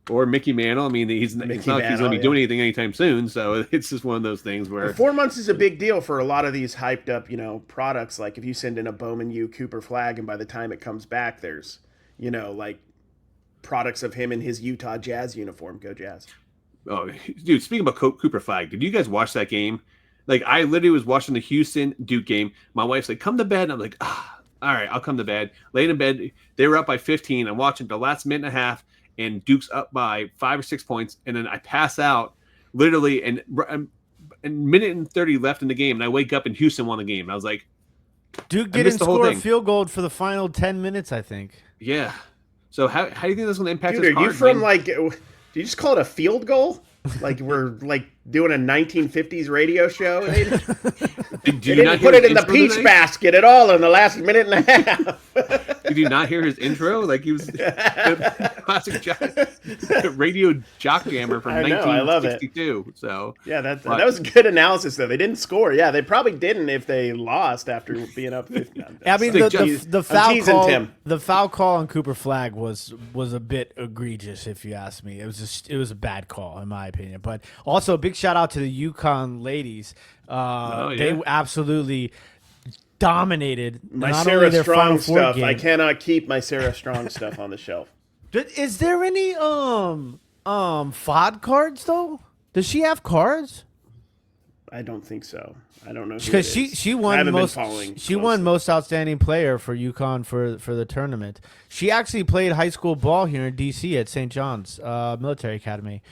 Or Mickey Mantle. I mean, it's not like he's going to be doing anything anytime soon. So it's just one of those things where 4 months is a big deal for a lot of these hyped up, products. Like if you send in a Bowman U Cooper flag, and by the time it comes back, there's, like products of him in his Utah Jazz uniform. Go Jazz! Oh, dude! Speaking about Cooper flag, did you guys watch that game? Like, I literally was watching the Houston Duke game. My wife's like, "Come to bed." And I'm like, all right, I'll come to bed. Laid in bed. They were up by 15. I'm watching the last minute and a half, and Duke's up by 5 or 6 points. And then I pass out, literally, and a minute and 30 left in the game. And I wake up, and Houston won the game. And I was like, Duke didn't score a field goal for the final 10 minutes, I think. Yeah. So how do you think that's going to impact Dude, his are you from, do you just call it a field goal? Like we're doing a 1950s radio show. They didn't put it in the peach basket at all in the last minute and a half. Did you not hear his intro? Like he was a classic radio jock jammer from 1962. So yeah, that was good analysis though. They didn't score. Yeah, they probably didn't if they lost after being up 50. I mean, the foul call on Cooper flag was a bit egregious, if you ask me. It was a bad call in my opinion. But also a big shout out to the UConn ladies. They absolutely dominated my Sarah Strong stuff. Game. I cannot keep my Sarah Strong stuff on the shelf. Is there any FOD cards though? Does she have cards? I don't think so. I don't know because she won most outstanding player for UConn for the tournament. She actually played high school ball here in DC at St. John's Military Academy.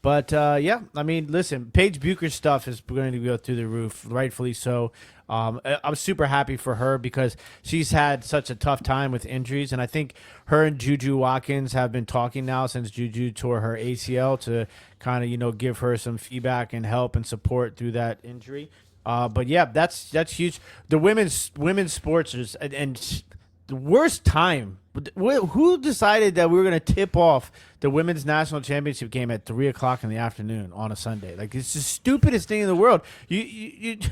But, yeah, I mean, listen, Paige Bucher's stuff is going to go through the roof, rightfully so. I'm super happy for her because she's had such a tough time with injuries. And I think her and Juju Watkins have been talking now since Juju tore her ACL to kind of, give her some feedback and help and support through that injury. But, yeah, that's huge. The women's sports is and the worst time. Who decided that we were going to tip off the women's national championship game at 3:00 in the afternoon on a Sunday? Like, it's the stupidest thing in the world. It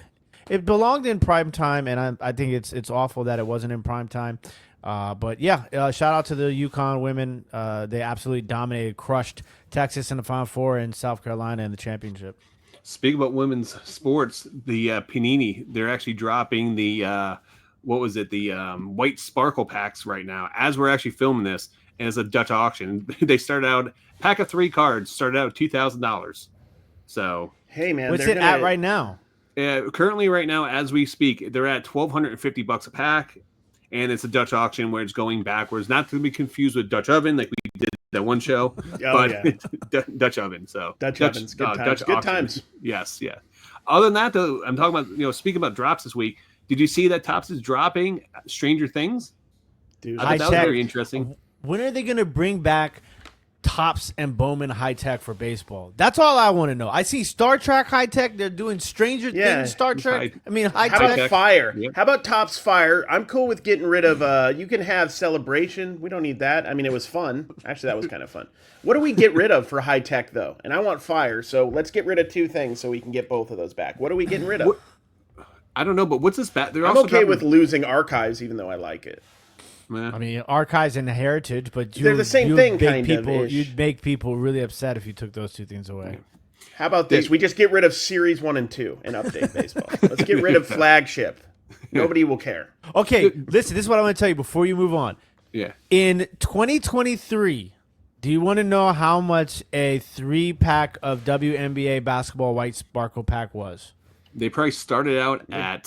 belonged in prime time, and I think it's awful that it wasn't in prime time. But yeah, shout out to the UConn women. They absolutely dominated, crushed Texas in the Final Four and South Carolina in the championship. Speaking about women's sports, the Panini, they're actually dropping the what was it? The white sparkle packs right now as we're actually filming this, and it's a Dutch auction. They started out pack of 3 cards started out at $2,000. So hey man, what's it at right now? Currently, right now, as we speak, they're at $1,250 a pack, and it's a Dutch auction where it's going backwards. Not to be confused with Dutch oven, like we did that one show, Dutch oven. So Dutch ovens, good times. Good times. Yes, yeah. Other than that, though, I'm talking about speaking about drops this week. Did you see that Topps is dropping Stranger Things? Dude, I thought that was very interesting. When are they going to bring back Topps and Bowman High Tech for baseball? That's all I want to know. I see Star Trek High Tech. They're doing Stranger Things Star Trek. High Tech. How about Fire? Yep. How about Topps Fire? I'm cool with getting rid of. You can have Celebration. We don't need that. I mean, it was fun. Actually, that was kind of fun. What do we get rid of for High Tech though? And I want Fire, so let's get rid of 2 things so we can get both of those back. What are we getting rid of? I don't know, but what's this back? I'm okay with losing Archives, even though I like it. I mean, Archives and Heritage, but they're the same thing, kind of. You'd make people really upset if you took those 2 things away. How about this? We just get rid of Series 1 and 2 and update baseball. Let's get rid of Flagship. Nobody will care. Okay, listen, this is what I want to tell you before you move on. Yeah. In 2023, Do you want to know how much a 3-pack of WNBA basketball white sparkle pack was? They probably started out at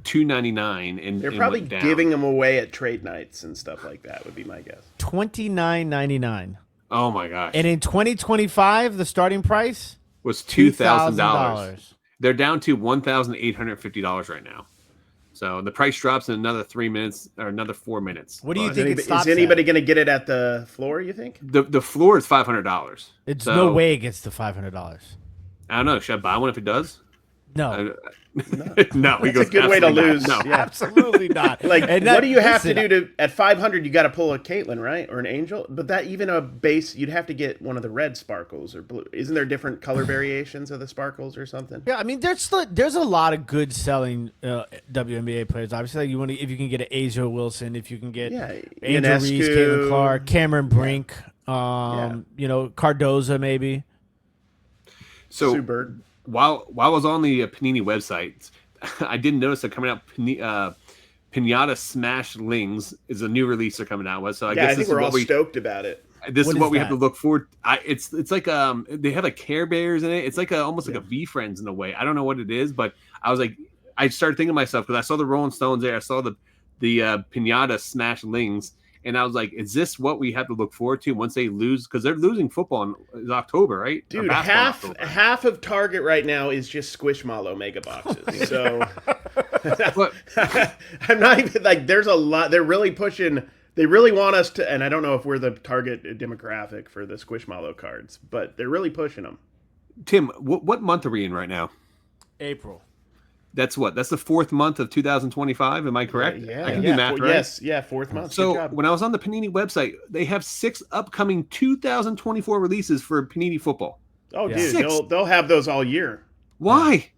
$2.99 and They're and probably went down. giving them away at trade nights and stuff like that. Would be my guess. $29.99. Oh my gosh! And in 2025, the starting price was $2,000. $2,000. They're down to $1,850 right now. So the price drops in another 3 minutes or another 4 minutes. What do you But think it stops Is anybody at? going to get it at the floor? You think? The floor is $500. It's So, no way it gets to $500. I don't know. Should I buy one if it does? No. No, he That's goes a good way to "Absolutely lose. not." No. Yeah. Absolutely not. Like, And what that- do you have listen, to do to at 500? You got to pull a Caitlyn, right, or an Angel? But that even a base, you'd have to get one of the red sparkles or blue. Isn't there different color variations of the sparkles or something? Yeah, I mean, there's a lot of good selling WNBA players. Obviously, like if you can get an Asia Wilson, if you can get Angel Ionescu. Reese, Caitlin Clark, Cameron Brink, Cardoza maybe. So Sue Bird. while I was on the Panini website, I did notice they're coming out. Pinata Smash Lings is a new release they're coming out with. So I guess I this think is we're all what stoked about it. this What is what is we have that? to look for. It's like they have like Care Bears in it. It's like almost like a V Friends in a way. I don't know what it is, but I was like, I started thinking to myself because I saw the Rolling Stones there. I saw the Pinata Smash Lings, and I was like, is this what we have to look forward to once they lose? Because they're losing football in October, right? Or Dude, basketball in October. half of Target right now is just Squishmallow mega boxes. So But I'm not even like there's a lot. They're really pushing. They really want us to, and I don't know if we're the target demographic for the Squishmallow cards, but they're really pushing them. Tim, what month are we in right now? April. That's the fourth month of 2025. Am I correct? Yeah, I can do math, right? Yes, fourth month. Good So job. when I was on the Panini website, they have 6 upcoming 2024 releases for Panini football. Oh, Yeah. dude, 6. they'll have those all year. Why?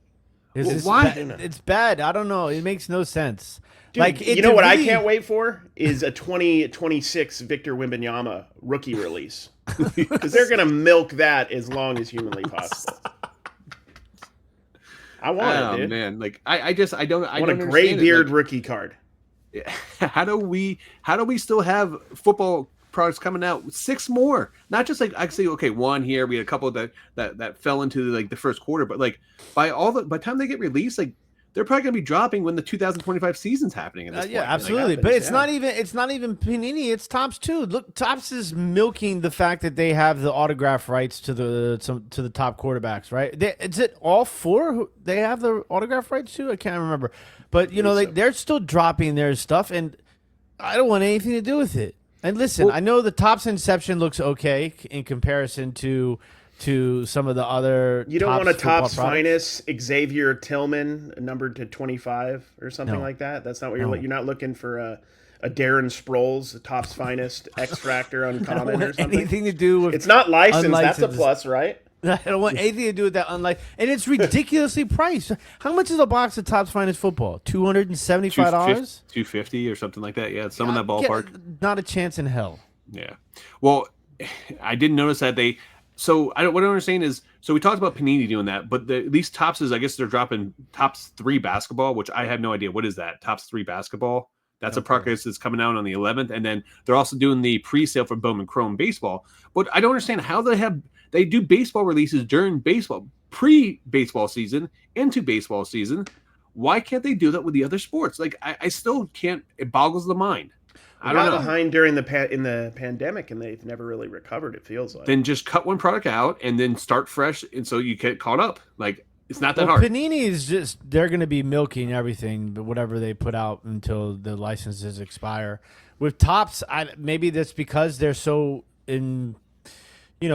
It's Well, just why? It's bad. I don't know. It makes no sense. Dude, it you know what I really- can't wait for is a 2026 Victor Wembanyama rookie release because they're gonna milk that as long as humanly possible. I want Oh it, dude. man, like I don't I want a understand gray it. beard Like, rookie card. how do we still have football products coming out? 6 more, not just like I can say okay, 1 here. We had a couple that fell into like the first quarter, but like by the time they get released, like they're probably gonna be dropping when the 2025 season's happening. At this point. Yeah, Like, absolutely. happens, But it's yeah. not even Panini. It's Topps too. Look, Topps is milking the fact that they have the autograph rights to the top quarterbacks, right? Is it all 4 who they have the autograph rights to? I can't remember. But they're still dropping their stuff, and I don't want anything to do with it. And listen, Well- I know the Topps Inception looks okay in comparison to some of the other. You don't want a football Topps products. finest Xavier Tillman numbered to 25 or something No. like that. That's not what No. you're not looking for a Darren Sproles, the Topps finest X Fractor I don't uncommon or want something. anything to do with. It's not licensed. That's a unlicensed. plus, right? I don't want anything to do with that. Unlike, and it's ridiculously priced. How much is a box of Topps Finest Football? $275. 250 or something like that. Yeah, some in that ballpark. Not a chance in hell. Yeah. Well, I didn't notice that they. So what I don't understand is, so we talked about Panini doing that, but at least Topps is, I guess they're dropping Topps 3 basketball, which I have no idea what is that. Topps 3 basketball. That's a product that's coming out on the 11th, and then they're also doing the pre-sale for Bowman Chrome baseball. But I don't understand how they do baseball releases during baseball, pre-baseball season, into baseball season. Why can't they do that with the other sports? Like I still can't. It boggles the mind. I don't know. Behind during in the pandemic, and they've never really recovered. It feels like. Then just cut one product out and then start fresh, and so you get caught up. Like it's not that Well, hard. Panini is they're going to be milking everything, but whatever they put out until the licenses expire. With Topps, maybe that's because they're so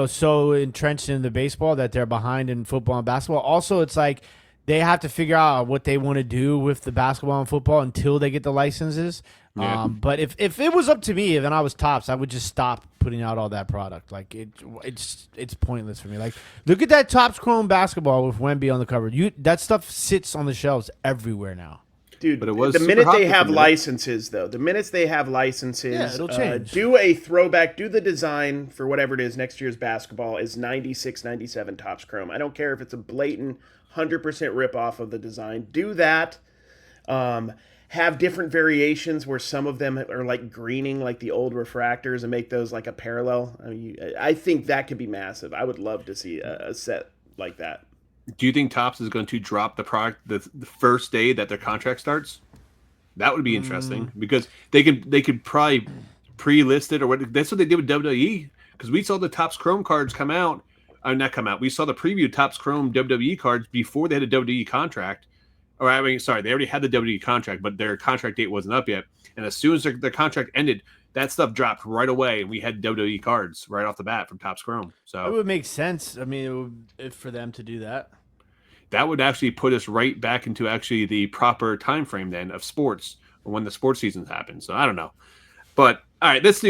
so entrenched in the baseball that they're behind in football and basketball. Also, it's like they have to figure out what they want to do with the basketball and football until they get the licenses. Yeah. But if it was up to me, and I was Topps, I would just stop putting out all that product. Like it's pointless for me. Like look at that Topps Chrome basketball with Wemby on the cover. That stuff sits on the shelves everywhere now. Dude, But it was the super minute hot they for a have minute. licenses, though, the minutes they have licenses, Yeah, it'll change. do a throwback, do the design for whatever it is. Next year's basketball is 96, 97 Topps Chrome. I don't care if it's a blatant 100% rip off of the design. Do that. have different variations where some of them are like greening, like the old refractors, and make those like a parallel. I mean, I think that could be massive. I would love to see a set like that. Do you think Topps is going to drop the product the first day that their contract starts? That would be interesting because they could probably pre-list it or what. That's what they did with WWE, because we saw the Topps Chrome cards come out. Not come out. We saw the preview Topps Chrome WWE cards before they had a WWE contract. Or I mean, sorry, they already had the WWE contract, but their contract date wasn't up yet. And as soon as their contract ended, that stuff dropped right away, and we had WWE cards right off the bat from Topps Chrome. So it would make sense. I mean, for them to do that. That would actually put us right back into actually the proper time frame then of sports, or when the sports seasons happen. So I don't know. But all right, that's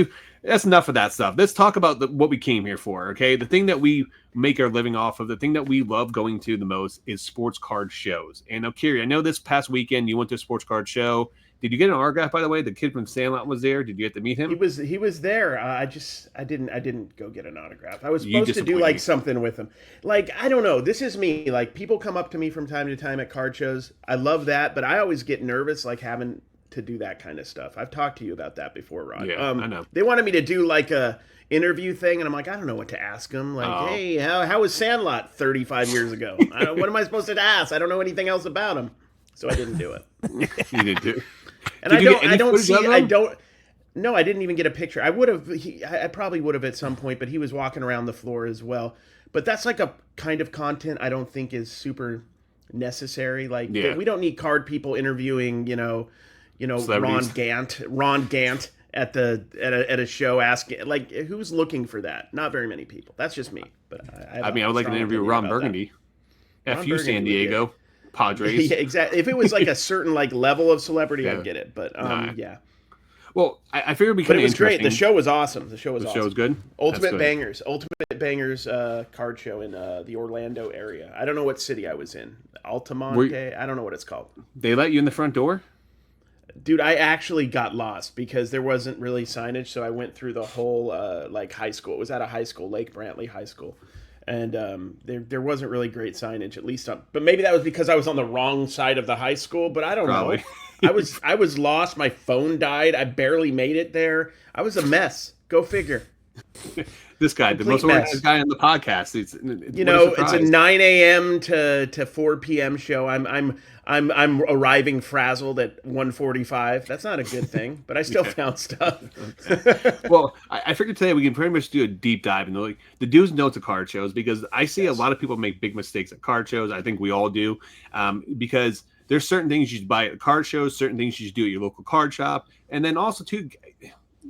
enough of that stuff. Let's talk about what we came here for, okay? The thing that we make our living off of, the thing that we love going to the most is sports card shows. And now, Cary, I know this past weekend you went to a sports card show. Did you get an autograph, by the way? The kid from Sandlot was there. Did you get to meet him? He was there. I didn't go get an autograph. I was supposed to do like something with him. Like, I don't know. This is me. Like, people come up to me from time to time at card shows. I love that, but I always get nervous like having to do that kind of stuff. I've talked to you about that before, Rod. Yeah, I know. They wanted me to do like a interview thing, and I'm like, I don't know what to ask them. Like, hey, how was Sandlot 35 years ago? What am I supposed to ask? I don't know anything else about him, so I didn't do it. You did too. And I don't. No, I didn't even get a picture. I would have. I probably would have at some point, but he was walking around the floor as well. But that's like a kind of content I don't think is super necessary. Like, we don't need card people interviewing, Ron Gant at a show asking, like, who's looking for that? Not very many people. That's just me. But I would like to interview Ron Burgundy. F.U. San Diego Padres. Yeah, exactly. If it was like a certain like level of celebrity, I'd get it. But yeah. Well, I figured But it was great. The show was awesome. The show was good. Ultimate Bangers card show in the Orlando area. I don't know what city I was in. Altamonte. I don't know what it's called. They let you in the front door? Dude, I actually got lost because there wasn't really signage, so I went through the whole like high school. It was at a high school, Lake Brantley High School. And there wasn't really great signage, at least but maybe that was because I was on the wrong side of the high school, but I don't know. I was lost. My phone died. I barely made it there. I was a mess. Go figure. This guy, the most organized guy on the podcast. It's a 9 a.m. to 4 p.m. show. I'm arriving frazzled at 1:45. That's not a good thing, but I still found stuff. Well, I figured today we can pretty much do a deep dive into the do's and don'ts of card shows, because I see a lot of people make big mistakes at card shows. I think we all do, because there's certain things you should buy at card shows, certain things you should do at your local card shop, and then also too,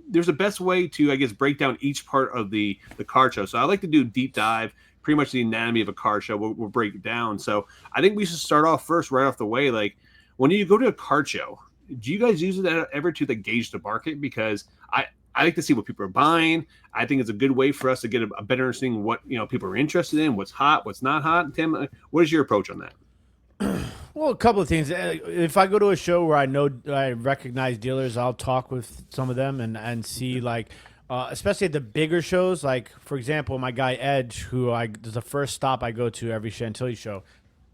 there's a best way to, I guess, break down each part of the card show. So I like to do a deep dive, pretty much the anatomy of a card show. We'll break it down. So I think we should start off first, right off the way. Like, when you go to a card show, do you guys use it ever to gauge the market? Because I like to see what people are buying. I think it's a good way for us to get a better understanding of what people are interested in, what's hot, what's not hot. Tim, what is your approach on that? Well, a couple of things. If I go to a show where I recognize dealers, I'll talk with some of them and see, like, especially at the bigger shows. Like, for example, my guy Edge, who is the first stop I go to every Chantilly show.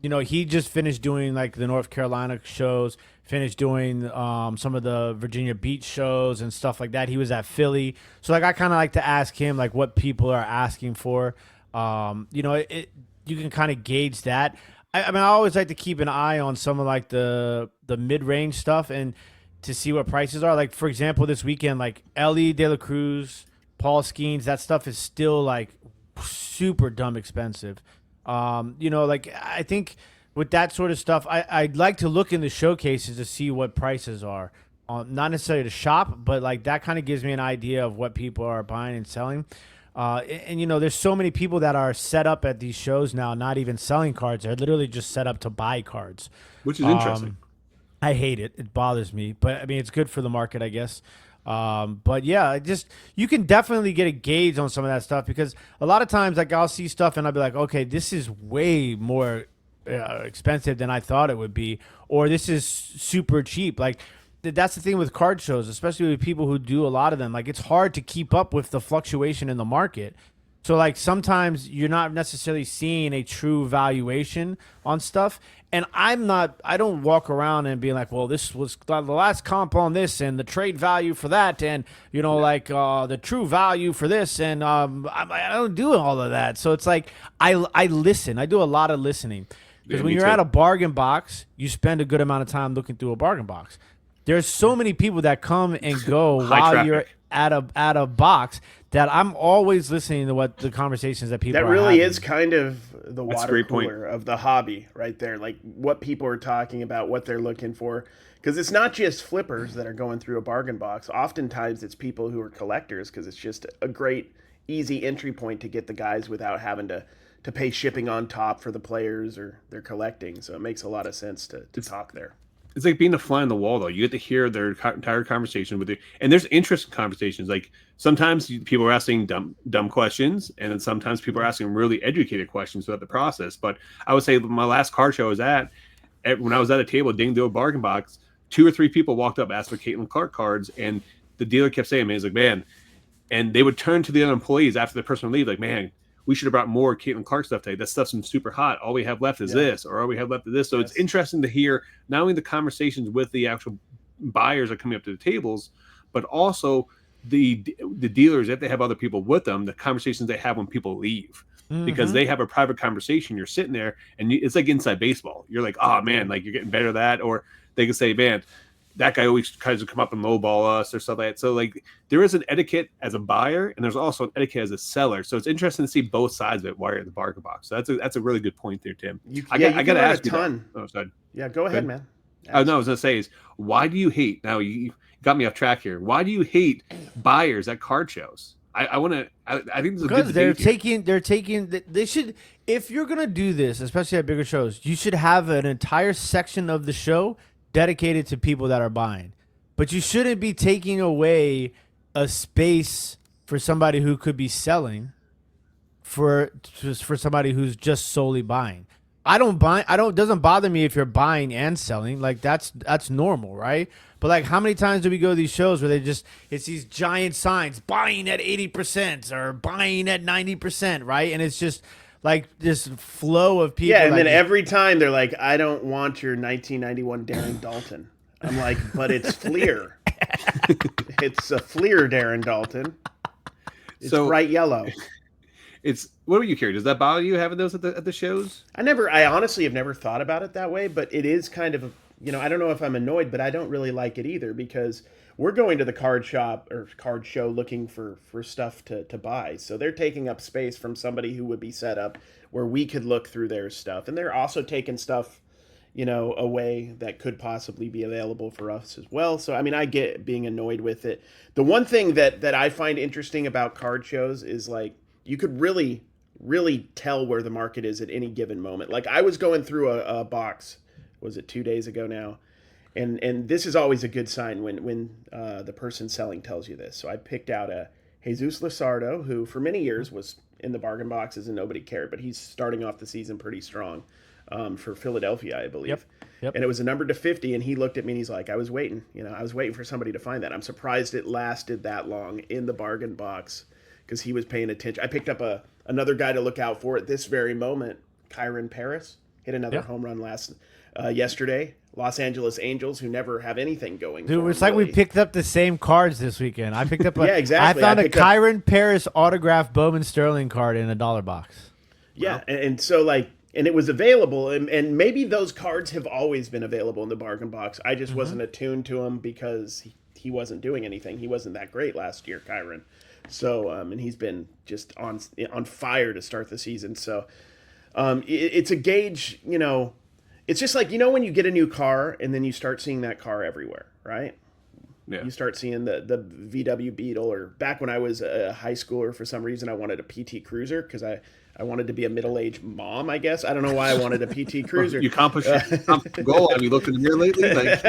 He just finished doing like the North Carolina shows, finished doing some of the Virginia Beach shows and stuff like that. He was at Philly, so like I kind of like to ask him like what people are asking for. You can kind of gauge that. I mean, I always like to keep an eye on some of like the mid-range stuff and to see what prices are. Like, for example, this weekend, like Ellie De La Cruz, Paul Skeens, that stuff is still like super dumb expensive. Like I think with that sort of stuff, I'd like to look in the showcases to see what prices are. Not necessarily to shop, but like that kind of gives me an idea of what people are buying and selling. And there's so many people that are set up at these shows now, not even selling cards. They're literally just set up to buy cards. Which is interesting. I hate it. It bothers me. But, I mean, it's good for the market, I guess. But, yeah, you can definitely get a gauge on some of that stuff, because a lot of times, like, I'll see stuff and I'll be like, okay, this is way more expensive than I thought it would be, or this is super cheap. Like, that's the thing with card shows, especially with people who do a lot of them. Like, it's hard to keep up with the fluctuation in the market. So like sometimes you're not necessarily seeing a true valuation on stuff. And I don't walk around and be like, well, this was the last comp on this and the trade value for that. And, like the true value for this. And I don't do all of that. So it's like I listen. I do a lot of listening. Because Yeah, when me you're too. at a bargain box, you spend a good amount of time looking through a bargain box. There's so many people that come and go High while traffic. you're at a box that I'm always listening to what the conversations that people That are really having. is kind of the That's a water great point. cooler of the hobby right there. Like what people are talking about, what they're looking for. Because it's not just flippers that are going through a bargain box. Oftentimes it's people who are collectors because it's just a great, easy entry point to get the guys without having to pay shipping on top for the players or they're collecting. So it makes a lot of sense to talk there. It's like being a fly on the wall, though. You get to hear their entire conversation with you, and there's interesting conversations. Like sometimes people are asking dumb questions, and then sometimes people are asking really educated questions throughout the process. But I would say my last card show I was at, when I was at a table digging through a bargain box, 2 or 3 people walked up, asked for Caitlin Clark cards, and the dealer kept saying, "Man, he's like, man," and they would turn to the other employees after the person would leave, like, "Man, we should have brought more Caitlin Clark stuff today. That stuff's super hot. All we have left is this, or all we have left is this." So it's interesting to hear not only the conversations with the actual buyers that are coming up to the tables, but also the dealers, if they have other people with them, the conversations they have when people leave. Because they have a private conversation. You're sitting there, and it's like inside baseball. You're like, "Oh man, like you're getting better at that," or they can say, "Man, that guy always tries to come up and lowball us," or stuff like that. So like there is an etiquette as a buyer, and there's also an etiquette as a seller. So it's interesting to see both sides of it while you're at the bargain box. So that's a really good point there, Tim. I got to ask you a ton. Oh, sorry. Yeah, go ahead, man. Oh no, I was gonna say is why do you hate? Now you got me off track here. Why do you hate buyers at card shows? I want to. I think this is Because a good debate they're taking they should, if you're gonna do this, especially at bigger shows, you should have an entire section of the show dedicated to people that are buying. But you shouldn't be taking away a space for somebody who could be selling for somebody who's just solely buying. It doesn't bother me if you're buying and selling. Like that's normal, right? But like how many times do we go to these shows where it's these giant signs buying at 80% or buying at 90%, right? And it's just like this flow of people. Yeah, and like, then every time they're like, "I don't want your 1991 Darren Dalton." I'm like, "But it's Fleer. It's a Fleer Darren Dalton. It's bright yellow." What were you curious? Does that bother you having those at the shows? I honestly have never thought about it that way, but it is kind of, I don't know if I'm annoyed, but I don't really like it either because we're going to the card shop or card show looking for stuff to buy. So they're taking up space from somebody who would be set up where we could look through their stuff. And they're also taking stuff, away that could possibly be available for us as well. So, I get being annoyed with it. The one thing that I find interesting about card shows is like, you could really, really tell where the market is at any given moment. Like I was going through a box, was it 2 days ago now? And this is always a good sign when the person selling tells you this. So I picked out a Jesus Luzardo, who for many years was in the bargain boxes and nobody cared, but he's starting off the season pretty strong for Philadelphia, I believe. Yep. And it was a number to 50, and he looked at me and he's like, I was waiting for somebody to find that. I'm surprised it lasted that long in the bargain box because he was paying attention. I picked up another guy to look out for at this very moment. Kyron Paris hit another home run yesterday. Los Angeles Angels, who never have anything going. Dude, for it's them, like really. we picked up the same cards this weekend. I picked up Yeah, exactly. I found I a picked up- Kyron Paris autographed Bowman Sterling card in a $1 box. Yeah, wow. and so and it was available, and maybe those cards have always been available in the bargain box. I just wasn't attuned to them because he wasn't doing anything. He wasn't that great last year, Kyron. So, and he's been just on fire to start the season. So, it's a gauge, it's just like, when you get a new car and then you start seeing that car everywhere, right? Yeah. You start seeing the VW Beetle, or back when I was a high schooler, for some reason I wanted a PT Cruiser because I wanted to be a middle-aged mom, I guess. I don't know why I wanted a PT Cruiser. You accomplished your goal. Have you looked in the mirror lately? Like,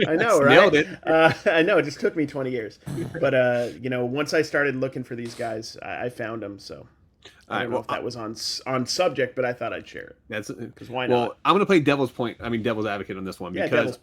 I know, right? Nailed it. I know. It just took me 20 years. But, once I started looking for these guys, I found them. So I don't know if that was on subject, but I thought I'd share it. That's because why not? Well, I'm going to play devil's advocate on this one because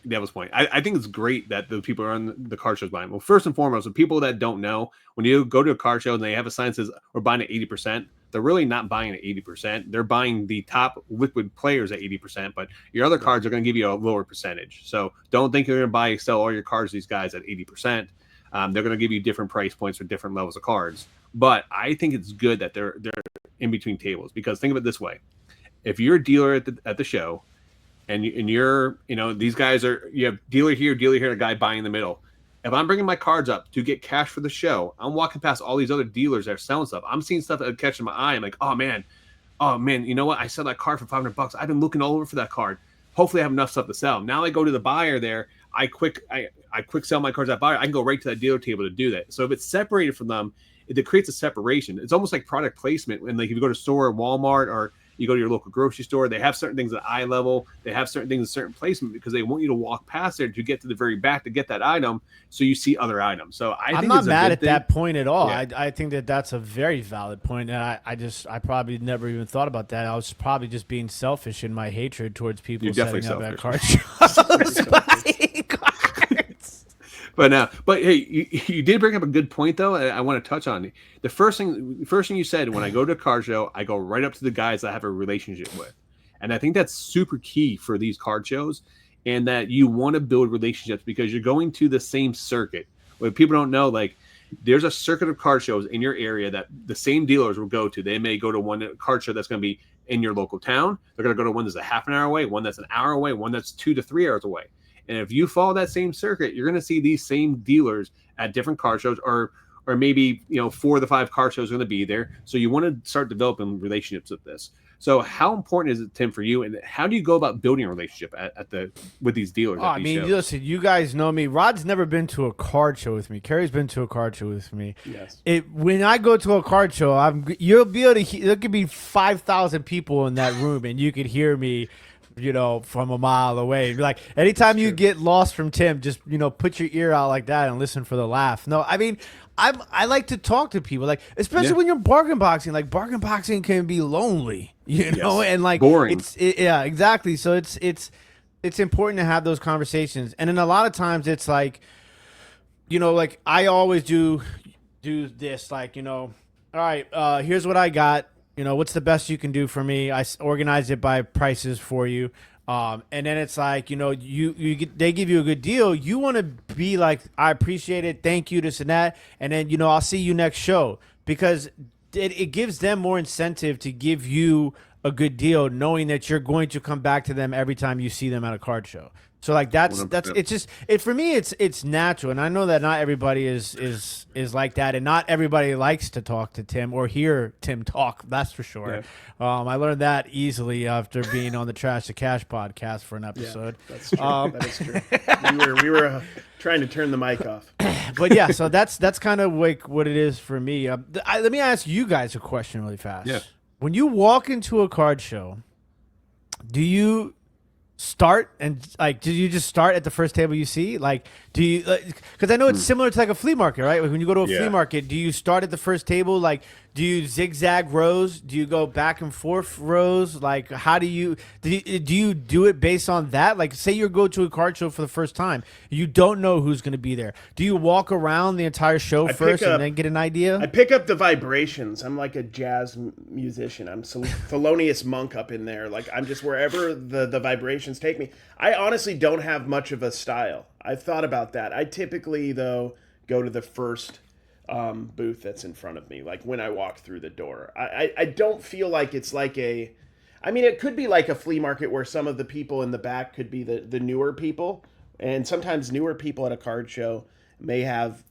Devil's point. I think it's great that the people are on the card shows buying. Well, first and foremost, the people that don't know, when you go to a card show and they have a sign that says we're buying at 80%, they're really not buying at 80%. They're buying the top liquid players at 80%, but your other cards are going to give you a lower percentage. So don't think you're going to sell all your cards to these guys at 80%. They're going to give you different price points for different levels of cards. But I think it's good that they're in between tables, because think of it this way: if you're a dealer at the show, and you're, these guys you have dealer here, and a guy buying in the middle. If I'm bringing my cards up to get cash for the show, I'm walking past all these other dealers that are selling stuff. I'm seeing stuff that catches my eye. I'm like, oh man, you know what? I sell that card for $500. I've been looking all over for that card. Hopefully I have enough stuff to sell. Now I go to the buyer there. I quick sell my cards to that buyer. I can go right to that dealer table to do that. So if it's separated from them, it creates a separation. It's almost like product placement. When like if you go to store, Walmart, or you go to your local grocery store, they have certain things at eye level. They have certain things at certain placement because they want you to walk past there to get to the very back to get that item, so you see other items. So I'm not mad at that point at all. Yeah. I think that's a very valid point, and I probably never even thought about that. I was probably just being selfish in my hatred towards people setting up at card shows. But hey, you did bring up a good point though. I want to touch on the first thing you said. When I go to a card show, I go right up to the guys I have a relationship with, and I think that's super key for these card shows. And that you want to build relationships because you're going to the same circuit. What people don't know, like there's a circuit of card shows in your area that the same dealers will go to. They may go to one card show that's going to be in your local town. They're going to go to one that's a half an hour away, one that's an hour away, one that's 2 to 3 hours away. And if you follow that same circuit, you're going to see these same dealers at different card shows, or maybe 4 of the 5 card shows are going to be there. So you want to start developing relationships with this. So how important is it, Tim, for you, and how do you go about building a relationship with these dealers? I mean, shows? Listen, you guys know me. Rod's never been to a card show with me. Cary's been to a card show with me. Yes. When I go to a card show, you'll be able to. There could be 5,000 people in that room, and you could hear me, from a mile away. Like anytime you get lost from Tim, just put your ear out like that and listen for the laugh. No, I mean, I like to talk to people, like especially when you're bargain boxing. Like bargain boxing can be lonely, and like boring. Yeah, exactly. So it's important to have those conversations, and then a lot of times it's like, like I always do this, like all right, here's what I got. What's the best you can do for me? I organize it by prices for you. And then it's like, they give you a good deal. You want to be like, I appreciate it. Thank you, this and that. And then, I'll see you next show, because it gives them more incentive to give you a good deal, knowing that you're going to come back to them every time you see them at a card show. So like that's it's just for me it's natural, and I know that not everybody is like that, and not everybody likes to talk to Tim or hear Tim talk. That's for sure. Yeah. I learned that easily after being on the Trash to Cash podcast for an episode. Yeah, that's true. That is true. We were trying to turn the mic off. But yeah, so that's kind of like what it is for me. Let me ask you guys a question really fast. Yeah. When you walk into a card show, do you start and like do you just start at the first table you see? Like do you, because I know it's similar to like a flea market, right? Like when you go to a flea market, do you start at the first table? Like do you zigzag rows? Do you go back and forth rows? Like how do you do it based on that? Like say you go to a card show for the first time, you don't know who's going to be there. Do you walk around the entire show first and then get an idea? I pick up the vibrations. I'm like a jazz musician. I'm some Thelonious Monk up in there. Like I'm just wherever the vibrations take me. I honestly don't have much of a style. I've thought about that. I typically, though, go to the first booth that's in front of me, like when I walk through the door. I don't feel like it's like it could be like a flea market where some of the people in the back could be the newer people. And sometimes newer people at a card show may have,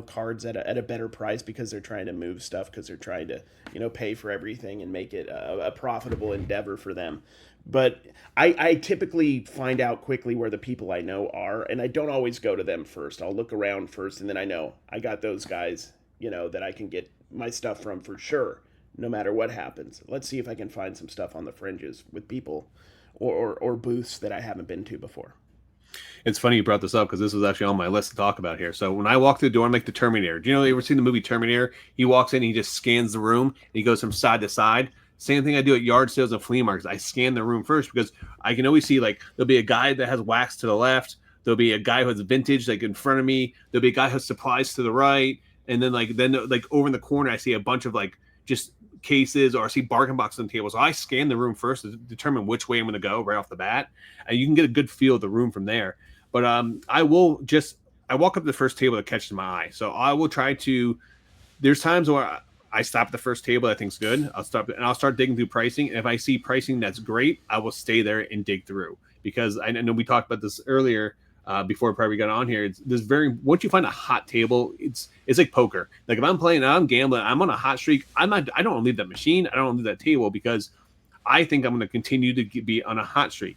cards at a better price because they're trying to move stuff, because they're trying to, pay for everything and make it a profitable endeavor for them. But I typically find out quickly where the people I know are, and I don't always go to them first. I'll look around first, and then I know I got those guys, that I can get my stuff from for sure, no matter what happens. Let's see if I can find some stuff on the fringes with people or booths that I haven't been to before. It's funny you brought this up because this was actually on my list to talk about here. So when I walk through the door, I'm like the Terminator. Do you ever seen the movie Terminator? He walks in, he just scans the room, and he goes from side to side. Same thing I do at yard sales and flea markets. I scan the room first because I can always see, like, there'll be a guy that has wax to the left, There'll be a guy who has vintage like in front of me. There'll be a guy who has supplies to the right, and then over in the corner, I see a bunch of like just cases, or I see bargain boxes on the table. So I scan the room first to determine which way I'm going to go right off the bat, and you can get a good feel of the room from there. But I walk up to the first table that catches my eye. So I will try to. There's times where I stop at the first table that I think's good. I'll start digging through pricing. And if I see pricing that's great, I will stay there and dig through, because I know we talked about this earlier before we got on here. Once you find a hot table, it's like poker. Like if I'm playing, I'm gambling, I'm on a hot streak. I don't want to leave that machine. I don't want to leave that table, because I think I'm going to continue to be on a hot streak.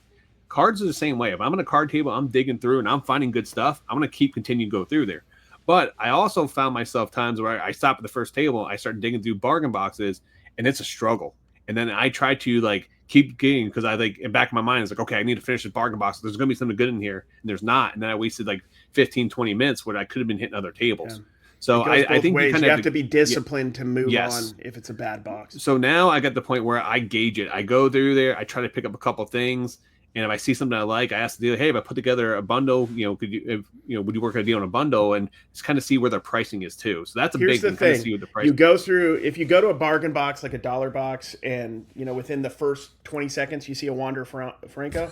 Cards are the same way. If I'm on a card table, I'm digging through and I'm finding good stuff, I'm going to continue to go through there. But I also found myself times where I stop at the first table, I start digging through bargain boxes, and it's a struggle. And then I try to like keep getting, because I think in back of my mind is like, okay, I need to finish this bargain box. There's going to be something good in here, and there's not. And then I wasted like 15, 20 minutes where I could have been hitting other tables. Yeah. So I think you have to be disciplined to move on if it's a bad box. So now I got the point where I gauge it. I go through there, I try to pick up a couple things. And if I see something I like, I ask the dealer, hey, if I put together a bundle, would you work a deal on a bundle, and just kind of see where their pricing is too. So that's Here's big thing. Kind of see what the price. You go through, if you go to a bargain box, like a dollar box, and within the first 20 seconds you see a Wander Franco,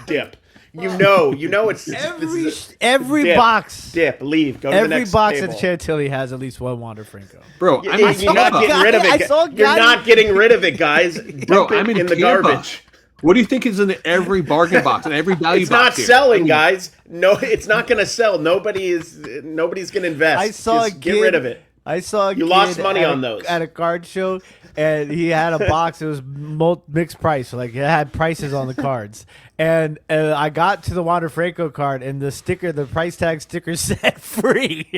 dip. You know it's every dip, box. Dip, leave, go to the next every box table. at Chantilly has at least one Wander Franco. Bro, you're not getting rid of it. You're not getting rid of it, guys. Bro, I'm in the garbage. What do you think is in every bargain box and every value box? It's not selling, guys. No, it's not going to sell. Nobody's going to invest. Get rid of it. I saw you lost money on those at a card show, and he had a box. It was mixed price, so like it had prices on the cards. And I got to the Wander Franco card, and the price tag sticker said free.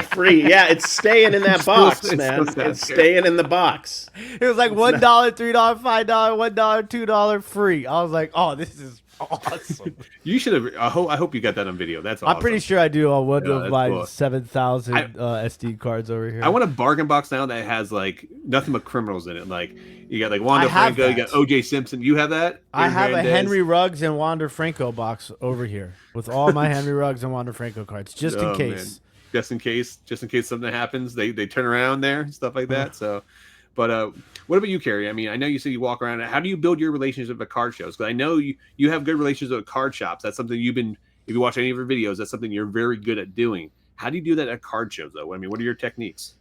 Free, yeah, it's staying in that box, man. It's staying in the box. It was like $1, $3, $5, $1, $2 free. I was like, oh, this is awesome. You should have. I hope you got that on video. That's awesome. I'm pretty sure I do on one of my cool. 7,000 SD cards over here. I want a bargain box now that has like nothing but criminals in it. Like you got like Wander Franco, you got OJ Simpson. You have that? I have a Henry Ruggs and Wander Franco box over here with all my Henry Ruggs and Wander Franco cards, just in case. Man. Just in case something happens, they turn around there, stuff like that. So. But what about you, Cary? I mean, I know you said you walk around. How do you build your relationship at card shows? Because I know you have good relationships with card shops. That's something if you watch any of your videos, that's something you're very good at doing. How do you do that at card shows, though? I mean, what are your techniques?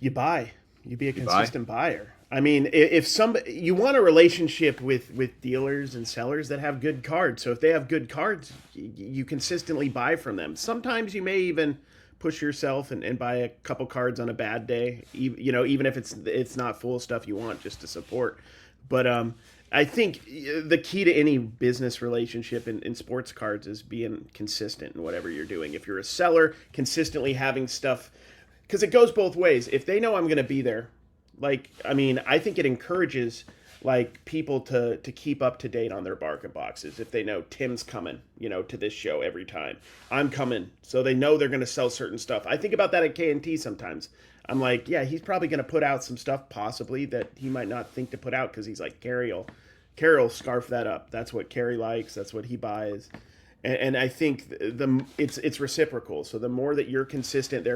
You buy. You be a consistent buyer. I mean, if you want a relationship with dealers and sellers that have good cards. So if they have good cards, you consistently buy from them. Sometimes you may even push yourself and buy a couple cards on a bad day, even if it's not full stuff you want, just to support. But I think the key to any business relationship in sports cards is being consistent in whatever you're doing. If you're a seller, consistently having stuff, because it goes both ways. If they know I'm going to be there, I think it encourages people to keep up to date on their bargain boxes. If they know Tim's coming, to this show every time, I'm coming, so they know they're going to sell certain stuff. I think about that at K&T sometimes. I'm like, yeah, he's probably going to put out some stuff possibly that he might not think to put out, because he's like, Cary will scarf that up. That's what Cary likes. That's what he buys. And I think it's reciprocal. So the more that you're consistent,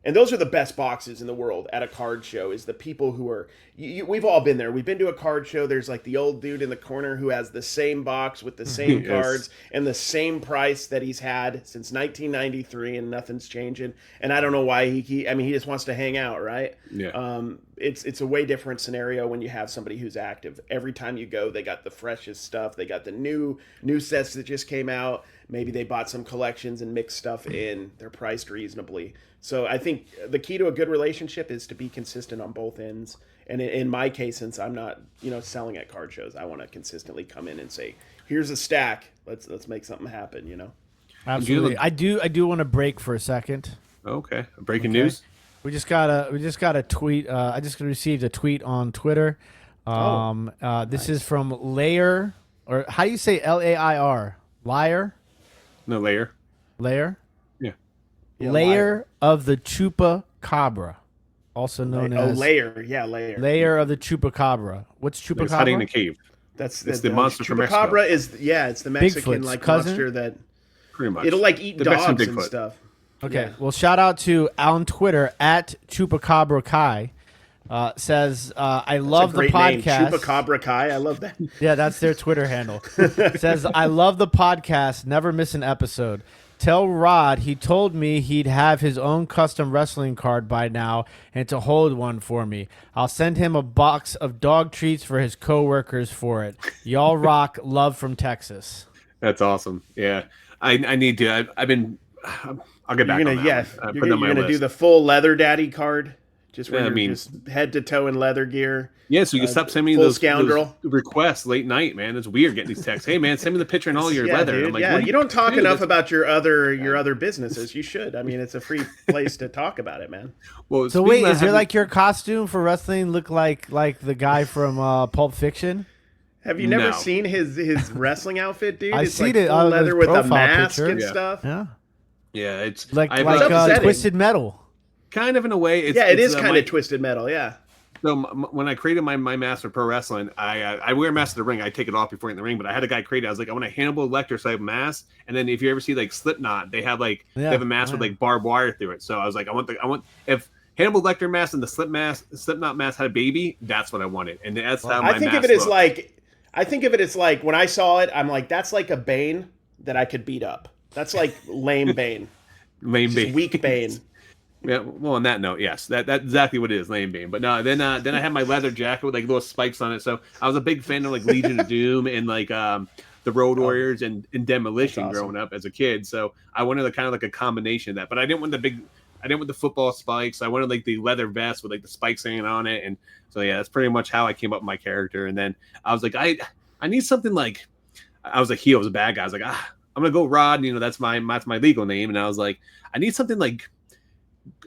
and those are the best boxes in the world at a card show, is the people who are, we've all been there. We've been to a card show. There's like the old dude in the corner who has the same box with the same cards and the same price that he's had since 1993, and nothing's changing. And I don't know why he just wants to hang out, right? Yeah. It's a way different scenario when you have somebody who's active. Every time you go, they got the freshest stuff. They got the new sets that just came out. Maybe they bought some collections and mixed stuff in. They're priced reasonably. So I think the key to a good relationship is to be consistent on both ends. And in my case, since I'm not, selling at card shows, I want to consistently come in and say, "Here's a stack. Let's make something happen." Absolutely. I do want to break for a second. Okay. Breaking news. We just got a tweet. I just received a tweet on Twitter. This is from Layer, or how do you say Lair? Liar? No, Layer. Layer? Yeah. Layer of the Chupacabra, also known as Layer. Yeah, Layer. Layer of the Chupacabra. What's Chupacabra? It's hiding in a cave. That's it's the monster from Chupacabra Mexico. it's the Mexican Bigfoot's cousin? monster that Pretty much. it'll like eat The Mexican dogs and Bigfoot. stuff. Okay. Yeah. Well, shout out to on Twitter at Chupacabra Kai. Says I love the Great name, podcast. Chupacabra Kai. I love that. Yeah, that's their Twitter handle. Says I love the podcast. Never miss an episode. Tell Rod he told me he'd have his own custom wrestling card by now and to hold one for me. I'll send him a box of dog treats for his coworkers for it. Y'all rock. Love from Texas. That's awesome. Yeah, I need to. I've been. I'll get back You're on gonna that. One. you're gonna do the full leather daddy card, just where Yeah, I you're mean- just head to toe in leather gear. Yeah, so you can stop sending me full those scoundrel. requests late night, man. It's weird getting these texts. Hey, man, send me the picture and all your Yeah, leather. dude, I'm like, yeah. what do You don't talk do? enough That's- about your other businesses. You should. I mean, it's a free place to talk about it, man. Well, So speaking wait, about is there having- like your costume for wrestling look like the guy from Pulp Fiction? Have you never No. seen his wrestling outfit, dude? I It's seen like it full on leather his with a profile mask picture. and Yeah. stuff. Yeah, Yeah, it's like I've, upsetting. Twisted Metal. kind of in a way. It's, Yeah, it it's, is kind of twisted metal. Yeah. So when I created my mask for pro wrestling, I wear a mask to the ring. I take it off before in the ring, but I had a guy create it. I was like, I want a Hannibal Lecter type mask. And then if you ever see like Slipknot, they have like they have a mask with like barbed wire through it. So I was like, I want if Hannibal Lecter mask and the Slipknot mask had a baby, that's what I wanted. And that's how my I think mask of it as looked. like when I saw it, I'm like, that's like a Bane that I could beat up. That's like lame Bane, lame just Bane. weak Bane. Yeah, well, on that note, yes, that's exactly what it is, lame Bane. But no, then I had my leather jacket with like little spikes on it. So I was a big fan of like Legion of Doom and like the Road Warriors and Demolition That's awesome. growing up as a kid. So I wanted kind of like a combination of that. But I didn't want the football spikes. I wanted like the leather vest with like the spikes hanging on it. And so yeah, that's pretty much how I came up with my character. And then I was like, I need something like I was a heel, I was a bad guy. I was like, I'm gonna go Rod. You know, that's my legal name. And I was like, I need something like,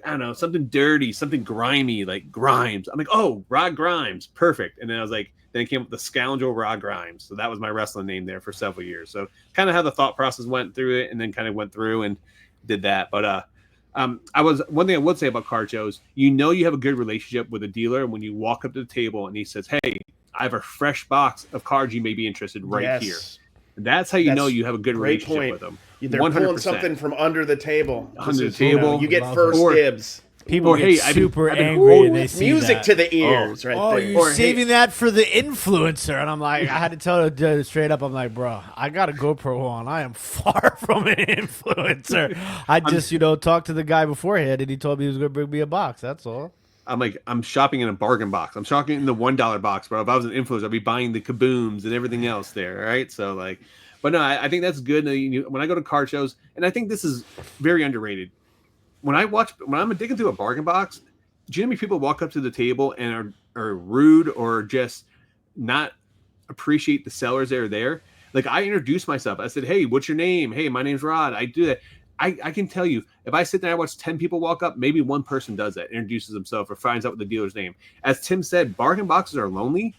I don't know, something dirty, something grimy, like Grimes. I'm like, oh, Rod Grimes, perfect. And then I was like, then it came up with the Scoundrel Rod Grimes. So that was my wrestling name there for several years. So kind of how the thought process went through it, and then kind of went through and did that. But one thing I would say about card shows, you have a good relationship with a dealer when you walk up to the table and he says, hey, I have a fresh box of cards you may be interested right here. That's how you know you have a good great relationship point. with them. They're 100%. pulling something from under the table. Under the table. You get Love first it. dibs. People Or, get hey, I've been- super I've been angry old and they see Music that. to the ears, right Oh, there. you're Or, hey- saving that for the influencer. And I'm like, I had to tell her straight up, I'm like, bro, I got a GoPro on. I am far from an influencer. I just, talked to the guy beforehand and he told me he was going to bring me a box. That's all. I'm like, I'm shopping in a bargain box. I'm shopping in the $1 box, bro. If I was an influencer, I'd be buying the kabooms and everything else there, right? So like, but no, I think that's good. When I go to card shows, and I think this is very underrated. When I'm digging through a bargain box, do you know how many people walk up to the table and are rude or just not appreciate the sellers that are there? Like I introduced myself. I said, hey, what's your name? Hey, my name's Rod. I do that. I can tell you, if I sit there and I watch 10 people walk up, maybe one person does that, introduces himself or finds out what the dealer's name. As Tim said, bargain boxes are lonely.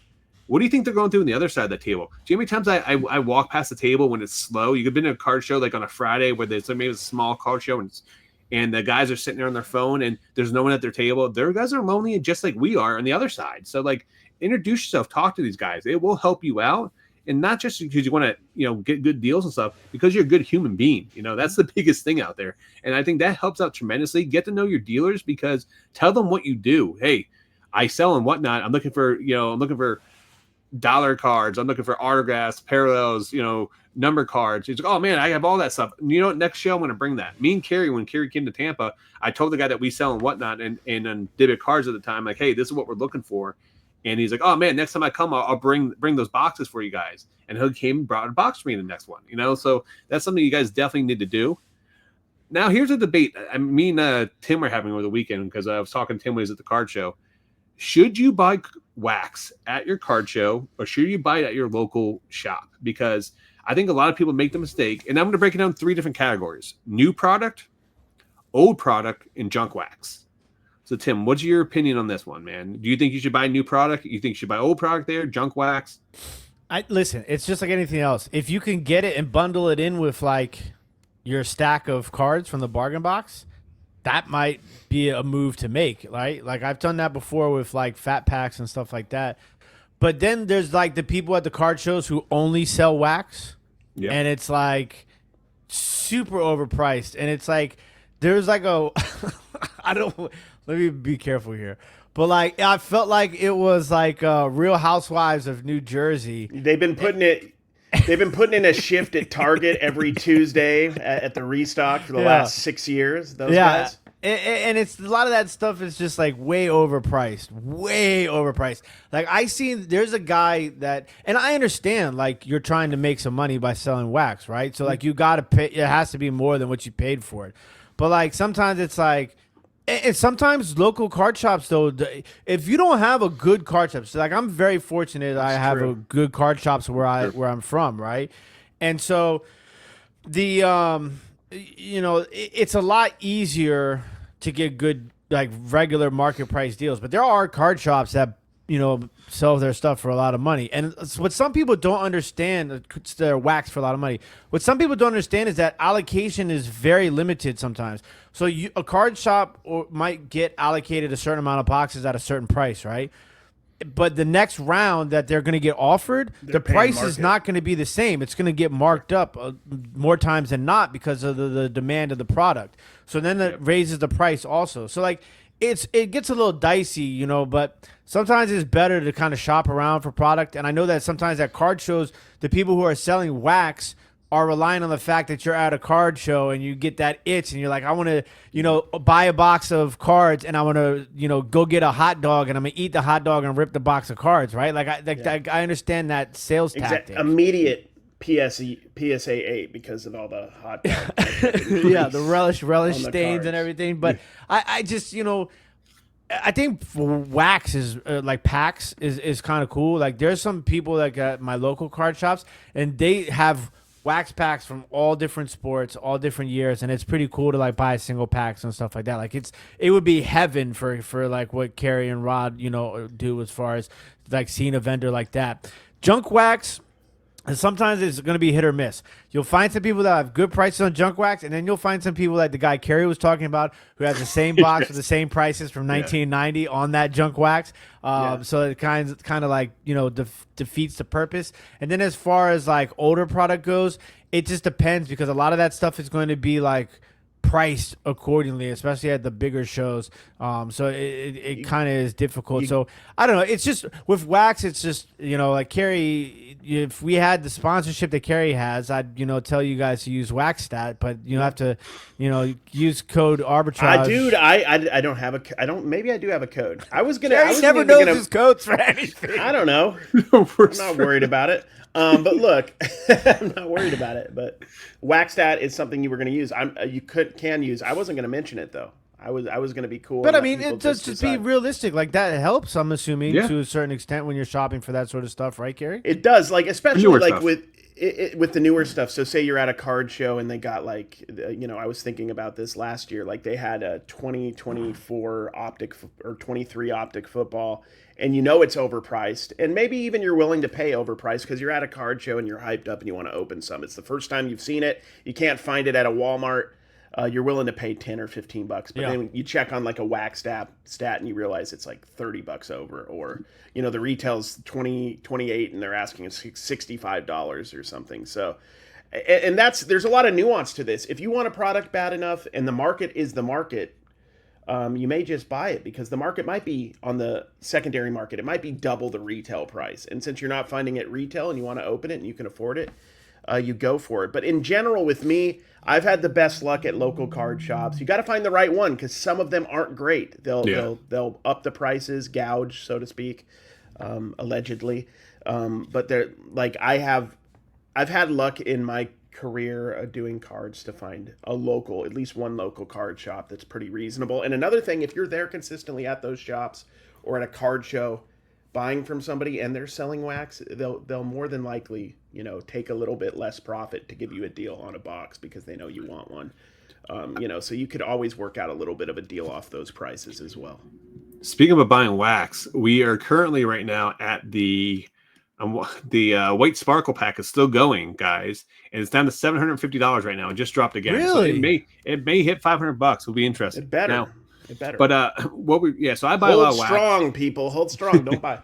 What do you think they're going through on the other side of the table? Do you know how many times I walk past the table when it's slow? You could have been to a card show like on a Friday where there's maybe a small card show and the guys are sitting there on their phone and there's no one at their table. Their guys are lonely just like we are on the other side. So like introduce yourself, talk to these guys. It will help you out. And not just because you want to, get good deals and stuff, because you're a good human being. That's the biggest thing out there. And I think that helps out tremendously. Get to know your dealers because tell them what you do. Hey, I sell and whatnot. I'm looking for dollar cards. I'm looking for autographs, parallels, number cards. He's like, oh man, I have all that stuff. And next show I'm going to bring that. Me and Cary, when Cary came to Tampa, I told the guy that we sell and whatnot and debit cards at the time, like, hey, this is what we're looking for. And he's like, oh man, next time I come, I'll bring those boxes for you guys. And he came and brought a box for me in the next one, So that's something you guys definitely need to do. Now here's a debate. Me and Tim were having over the weekend because I was talking to Tim when he was at the card show. Should you buy wax at your card show or should you buy it at your local shop? Because I think a lot of people make the mistake, and I'm going to break it down 3 different categories: new product, old product, and junk wax. So, Tim, what's your opinion on this one, man? Do you think you should buy new product? You think you should buy old product there, junk wax? Listen, it's just like anything else. If you can get it and bundle it in with like your stack of cards from the bargain box, that might be a move to make, right? Like I've done that before with like fat packs and stuff like that. But then there's like the people at the card shows who only sell wax, Yep. and it's like super overpriced. And it's like there's like a I don't let me be careful here. But like I felt like it was like Real Housewives of New Jersey. They've been putting in a shift at Target every Tuesday at the restock for the last 6 years. Those guys. And it's a lot of that stuff is just like way overpriced. Like I see there's a guy that, and I understand like you're trying to make some money by selling wax, right? So like you got to pay, it has to be more than what you paid for it. But like sometimes it's like, and sometimes local card shops though, if you don't have a good card shop, so like I'm very fortunate I have a good card shops where I'm from, right? And so the it's a lot easier to get good like regular market price deals, but there are card shops that sell their stuff for a lot of money. And what some people don't understand, their wax for a lot of money. What some people don't understand is that allocation is very limited sometimes. So a card shop might get allocated a certain amount of boxes at a certain price, right? But the next round that they're going to get offered, the price is not going to be the same. It's going to get marked up more times than not because of the demand of the product. So then that raises the price also. So like it gets a little dicey, but sometimes it's better to kind of shop around for product. And I know that sometimes at card shows, the people who are selling wax are relying on the fact that you're at a card show and you get that itch and you're like, I want to, buy a box of cards and I want to, go get a hot dog and I'm going to eat the hot dog and rip the box of cards, right? Like I understand that sales tactic. Immediate PSA 8 because of all the hot dog. Yeah, the relish stains and everything. But I just, I think wax is like packs is kind of cool. Like there's some people like at my local card shops and they have wax packs from all different sports, all different years, and it's pretty cool to like buy single packs and stuff like that. Like it would be heaven for like what Cary and Rod do as far as like seeing a vendor like that. Junk wax. And sometimes it's going to be hit or miss. You'll find some people that have good prices on junk wax, and then you'll find some people like the guy Cary was talking about who has the same box with the same prices from 1990 on that junk wax. So it kind of like, defeats the purpose. And then as far as like older product goes, it just depends because a lot of that stuff is going to be like priced accordingly, especially at the bigger shows. So it kind of is difficult. So I don't know. It's just with wax, it's just, like Cary, if we had the sponsorship that Cary has, I'd, tell you guys to use WaxStat, but you have to, use code Arbitrage. I don't have maybe I do have a code. Cary never knows his codes for anything. I don't know. I'm not worried about it. But look, I'm not worried about it. But WaxStat is something you were going to use. You can use. I wasn't going to mention it though. I was going to be cool. But I mean, it does just be realistic. Like that helps. I'm assuming to a certain extent when you're shopping for that sort of stuff, right, Cary? It does. Like especially like stuff. with the newer stuff. So say you're at a card show and they got like, I was thinking about this last year. Like they had a 2024 optic or 23 optic football. And it's overpriced. And maybe even you're willing to pay overpriced because you're at a card show and you're hyped up and you want to open some. It's the first time you've seen it. You can't find it at a Walmart. You're willing to pay $10 or $15. But then you check on like a wax stat and you realize it's like $30 over. Or, the retail's 28 and they're asking $65 or something. So, and there's a lot of nuance to this. If you want a product bad enough and the market is the market, you may just buy it because the market might be on the secondary market. It might be double the retail price. And since you're not finding it retail and you want to open it and you can afford it, you go for it. But in general with me, I've had the best luck at local card shops. You got to find the right one because some of them aren't great. They'll up the prices, gouge, so to speak, allegedly. But they're like I've had luck in my career doing cards to find at least one local card shop that's pretty reasonable. And another thing, if you're there consistently at those shops or at a card show buying from somebody and they're selling wax, they'll more than likely, take a little bit less profit to give you a deal on a box because they know you want one. So you could always work out a little bit of a deal off those prices as well. Speaking of buying wax, we are currently right now at the white sparkle pack is still going, guys, and it's down to $750 right now. It just dropped again. Really? So it may hit $500. We'll be interested. It better. Now, But so I buy a lot of wax. Hold strong, people. Hold strong. Don't buy.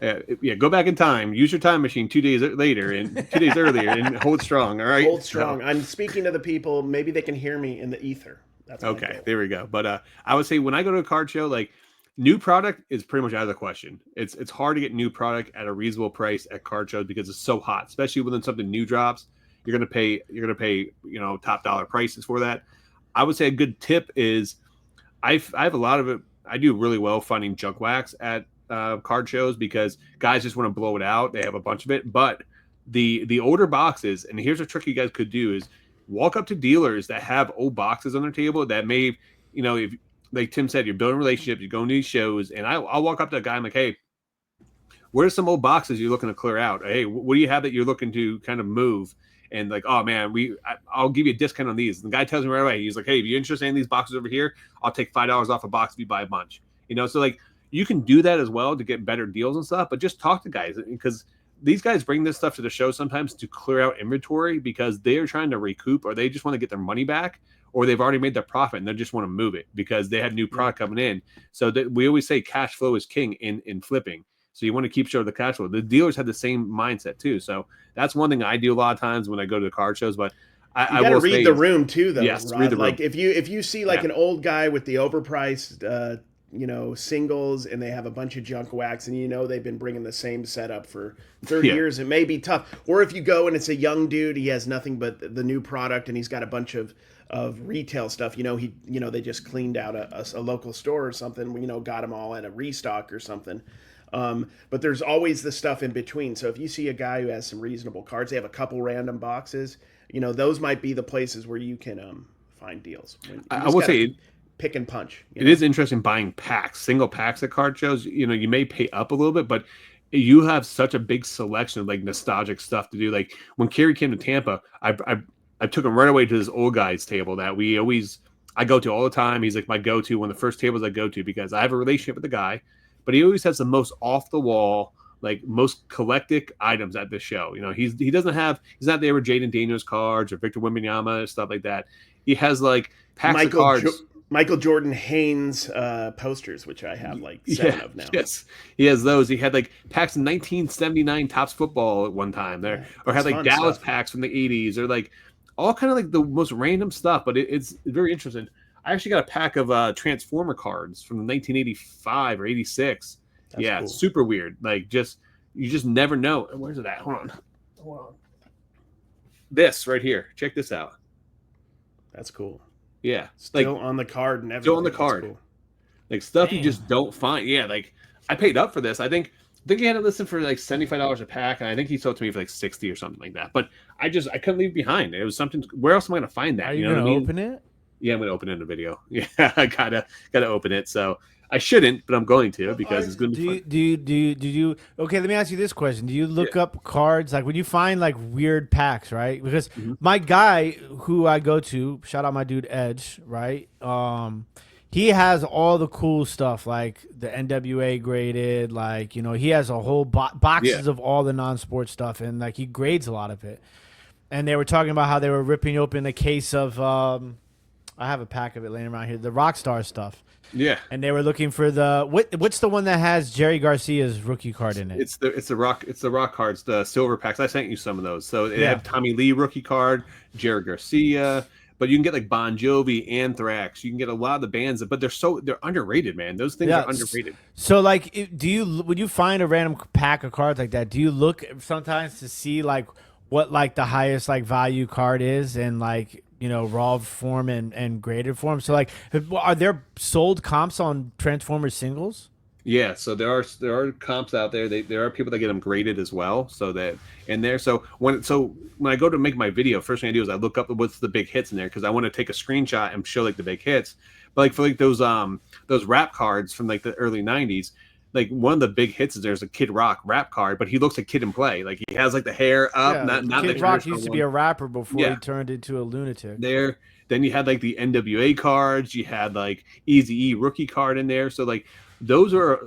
Yeah, go back in time. Use your time machine 2 days later and 2 days earlier, and hold strong. All right, Hold strong. I'm speaking to the people. Maybe they can hear me in the ether. That's my Okay, goal. there we go. But I would say when I go to a card show, like new product is pretty much out of the question. It's hard to get new product at a reasonable price at card shows because it's so hot, especially when something new drops. You're gonna pay top dollar prices for that. I would say a good tip is I have a lot of it. I do really well finding junk wax at card shows because guys just want to blow it out. They have a bunch of it, but the older boxes, and here's a trick you guys could do is walk up to dealers that have old boxes on their table that may, if like Tim said, you're building relationships, you're going to these shows, and I'll walk up to a guy, I'm like, hey, where's some old boxes you're looking to clear out? Hey, what do you have that you're looking to kind of move? And like, oh man, I'll give you a discount on these. And the guy tells me right away, he's like, hey, if you're interested in these boxes over here, I'll take $5 off a box if you buy a bunch. So like you can do that as well to get better deals and stuff, but just talk to guys because these guys bring this stuff to the show sometimes to clear out inventory because they're trying to recoup or they just want to get their money back or they've already made their profit and they just want to move it because they have new product coming in. So that we always say cash flow is king in flipping. So you want to keep showing the cash flow. The dealers have the same mindset too. So that's one thing I do a lot of times when I go to the card shows. But I got to will read say, the room too, though. yes, Rod. read the room. Like if you see like an old guy with the overpriced, singles, and they have a bunch of junk wax, and they've been bringing the same setup for 30 years, it may be tough. Or if you go and it's a young dude, he has nothing but the new product, and he's got a bunch of retail stuff. They just cleaned out a local store or something. Got them all at a restock or something. But there's always the stuff in between. So if you see a guy who has some reasonable cards, they have a couple random boxes, those might be the places where you can find deals. I will say pick and punch. It is interesting buying packs, single packs at card shows. You may pay up a little bit, but you have such a big selection of like nostalgic stuff to do. Like when Cary came to Tampa, I took him right away to this old guy's table that I go to all the time. He's like my go-to, one of the first tables I go to because I have a relationship with the guy. But he always has the most off the wall, like most eclectic items at this show. He's not there with Jaden Daniels cards or Victor Wembanyama and stuff like that. He has like packs of cards. Michael Jordan Haynes posters, which I have like 7 of now. Yes, he has those. He had like packs of 1979 Topps football at one time there, or had like Dallas stuff. Packs from the 80s, or like all kind of like the most random stuff. But it's very interesting. I actually got a pack of Transformer cards from 1985 or 86. That's cool. It's super weird. Like you just never know. Where's it at? Hold on. This right here. Check this out. That's cool. Yeah. Still on the card and everything. Still on the card. Cool. Like stuff you just don't find. Yeah, like I paid up for this. I think he had it listed for like $75 a pack, and I think he sold it to me for like 60 or something like that. But I couldn't leave it behind. It was something. Where else am I gonna find that? Are you gonna open it? Yeah, I'm gonna open it in a video. Yeah, I gotta open it. So I shouldn't, but I'm going to because it's going to be fun. Okay, let me ask you this question. Do you look up cards like when you find like weird packs, right? Because my guy who I go to, shout out my dude Edge, right? He has all the cool stuff like the NWA graded, like, he has a whole boxes of all the non-sport stuff, and like he grades a lot of it. And they were talking about how they were ripping open a case of I have a pack of it laying around here, the Rockstar stuff. Yeah, and they were looking for what's the one that has Jerry Garcia's rookie card in it? It's the rock cards, the silver packs. I sent you some of those. So it had Tommy Lee rookie card, Jerry Garcia, but you can get like Bon Jovi, Anthrax. You can get a lot of the bands, but they're underrated, man. Those things are underrated. So like, when you find a random pack of cards like that, do you look sometimes to see like what like the highest like value card is and like, raw form and graded form? So like, are there sold comps on Transformers singles? Yeah, so there are comps out there. There are people that get them graded as well. So that in there. So when I go to make my video, first thing I do is I look up what's the big hits in there because I want to take a screenshot and show like the big hits. But like for like those rap cards from like the early '90s. Like one of the big hits is there's a Kid Rock rap card, but he looks like Kid and Play. Like he has like the hair up. Not Kid Rock used to be a rapper before he turned into a lunatic. Then you had like the NWA cards. You had like Eazy-E rookie card in there. So like those are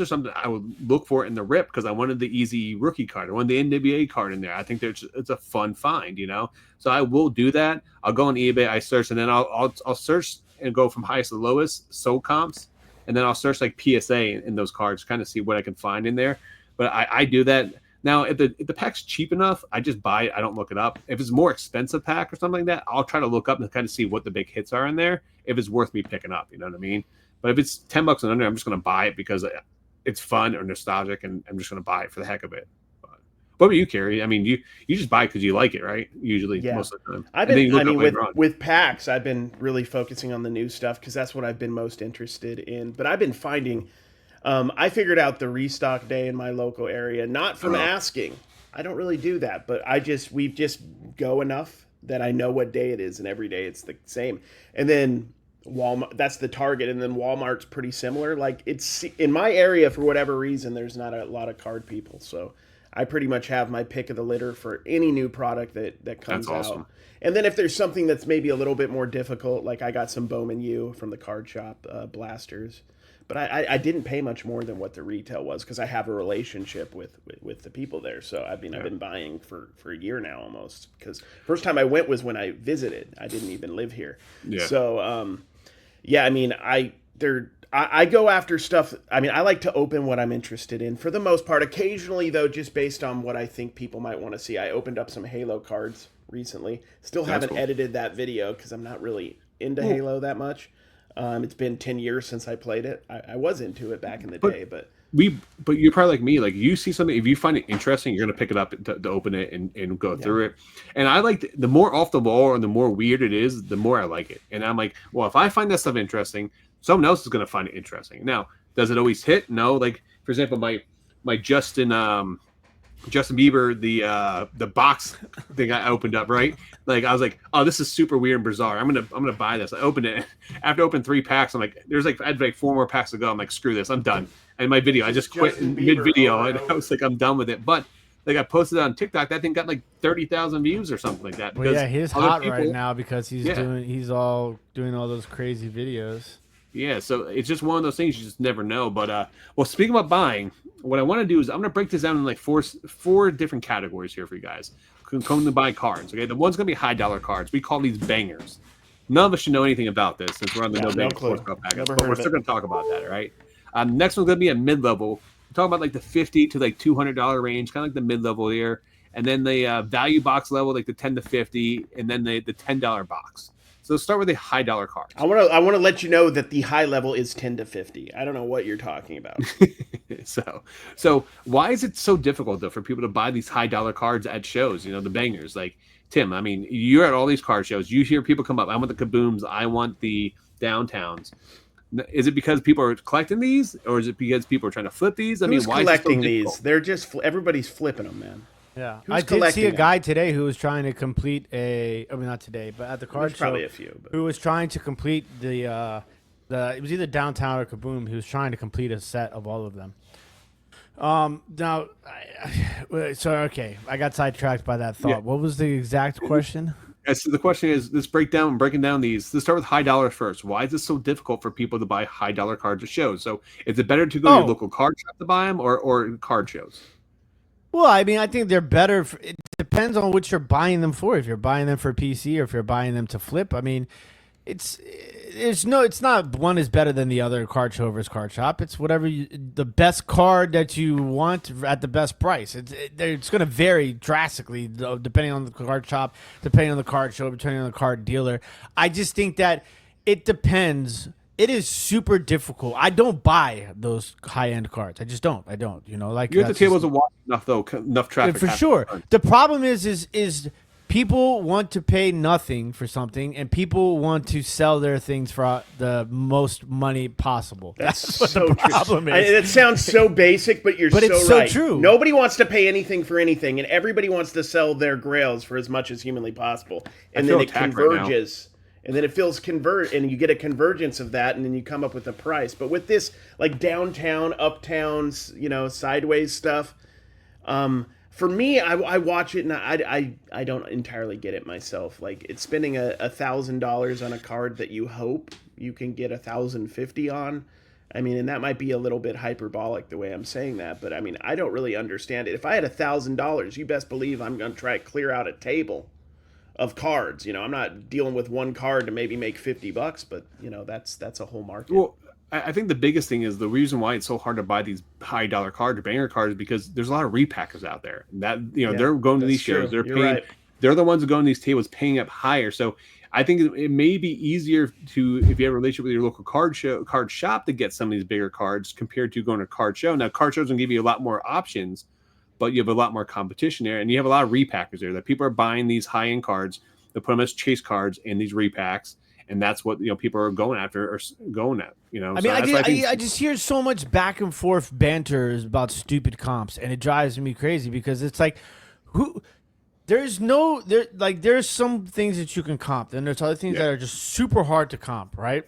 something I would look for in the rip because I wanted the Eazy-E rookie card. I wanted the NWA card in there. I think it's a fun find, So I will do that. I'll go on eBay. I search and then I'll search and go from highest to lowest sold comps. And then I'll search like PSA in those cards, kind of see what I can find in there. But I do that. Now, if the pack's cheap enough, I just buy it. I don't look it up. If it's a more expensive pack or something like that, I'll try to look up and kind of see what the big hits are in there, if it's worth me picking up. You know what I mean? But if it's $10 and under, I'm just going to buy it because it's fun or nostalgic, and I'm just going to buy it for the heck of it. But what about you, Cary? I mean, you just buy it because you like it, right? Usually, most of the time. I've been, with packs, I've been really focusing on the new stuff because that's what I've been most interested in. But I've been finding, I figured out the restock day in my local area, not from asking. I don't really do that, but we just go enough that I know what day it is, and every day it's the same. And then Walmart, that's the Target, and then Walmart's pretty similar. Like, it's in my area, for whatever reason, there's not a lot of card people, so I pretty much have my pick of the litter for any new product that comes out. And then if there's something that's maybe a little bit more difficult, like I got some Bowman U from the card shop, blasters, but I didn't pay much more than what the retail was because I have a relationship with the people there. So I've been buying for a year now almost, because first time I went was when I visited. I didn't even live here. Yeah. So I mean, I go after stuff. I mean, I like to open what I'm interested in for the most part. Occasionally, though, just based on what I think people might want to see. I opened up some Halo cards recently. Still haven't edited that video because I'm not really into Halo that much. It's been 10 years since I played it. I was into it back in the day, but you're probably like me. Like, you see something, if you find it interesting, you're gonna pick it up to open it and go through it. And I like the more off the wall and the more weird it is, the more I like it. And I'm like, well, if I find that stuff interesting, someone else is gonna find it interesting. Now, does it always hit? No. Like, for example, my Justin Bieber, the box thing I opened up, right? Like, I was like, oh, this is super weird and bizarre. I'm gonna buy this. I opened it. After opening 3 packs, I'm like, I had like 4 more packs to go. I'm like, screw this, I'm done. And my video, I just quit mid video, and I was like, I'm done with it. But like, I posted it on TikTok. That thing got like 30,000 views or something like that. Well, yeah, he's hot right now because he's doing all those crazy videos. Yeah, so it's just one of those things you just never know. But well, speaking about buying, what I want to do is I'm going to break this down in like four different categories here for you guys. Come to buy cards. Okay, the one's going to be high dollar cards. We call these bangers. None of us should know anything about this since we're on the no banger sports card package, but we're still going to talk about that. All right. Next one's going to be a mid level. We're talking about like the $50 to like $200 range, kind of like the mid level here, and then the value box level, like the 10 to 50, and then the $10 box. So let's start with the high dollar cards. I want to let you know that the high level is 10 to 50. I don't know what you're talking about. So why is it so difficult though for people to buy these high dollar cards at shows? You know, the bangers. Like, Tim, I mean, you're at all these card shows. You hear people come up. I want the Kabooms. I want the Downtowns. Is it because people are collecting these, or is it because people are trying to flip these? I mean, why collecting is it so difficult? these? They're just everybody's flipping them, man. Yeah, I did see a guy today who was trying to complete not today, but at the card show. Probably a few. But. Who was trying to complete it was either Downtown or Kaboom. He was trying to complete a set of all of them. Now, okay, I got sidetracked by that thought. Yeah. What was the exact question? So the question is, breaking down these. Let's start with high dollar first. Why is this so difficult for people to buy high dollar cards at shows? So is it better to go to your local card shop to buy them or card shows? Well, I mean, I think they're better. It depends on what you're buying them for. If you're buying them for PC or if you're buying them to flip, I mean, it's not one is better than the other. Card show versus card shop. It's whatever the best card that you want at the best price. It's going to vary drastically depending on the card shop, depending on the card show, depending on the card dealer. I just think that it depends. It is super difficult. I don't buy those high-end cards. I just don't. I don't. You know, like you're at the tables and watch enough traffic. For sure. The problem is people want to pay nothing for something, and people want to sell their things for the most money possible. That's what so the problem is. It sounds so basic, but it's so right. True. Nobody wants to pay anything for anything, and everybody wants to sell their grails for as much as humanly possible. And then it converges. Right, and then it feels and you get a convergence of that, and then you come up with a price. But with this, like downtown, uptowns, sideways stuff, for me, I watch it and I don't entirely get it myself. Like, it's spending $1,000 on a card that you hope you can get $1,050 on. I mean, and that might be a little bit hyperbolic the way I'm saying that, but I mean, I don't really understand it. If I had $1,000, you best believe I'm going to try to clear out a table of cards. I'm not dealing with one card to maybe make $50, but that's a whole market. Well, I think the biggest thing is the reason why it's so hard to buy these high dollar cards or banger cards is because there's a lot of repackers out there that they're going to these shows. True. They're You're paying. right. They're the ones who go on these tables paying up higher. So I think it may be easier to, if you have a relationship with your local card shop, to get some of these bigger cards compared to going to a card show. Now, card shows can give you a lot more options, but you have a lot more competition there, and you have a lot of repackers there that people are buying these high end cards. They put them as chase cards in these repacks, and that's what people are going after or going at. I mean, I just hear so much back and forth banter about stupid comps, and it drives me crazy because it's like, there's some things that you can comp, and there's other things that are just super hard to comp, right?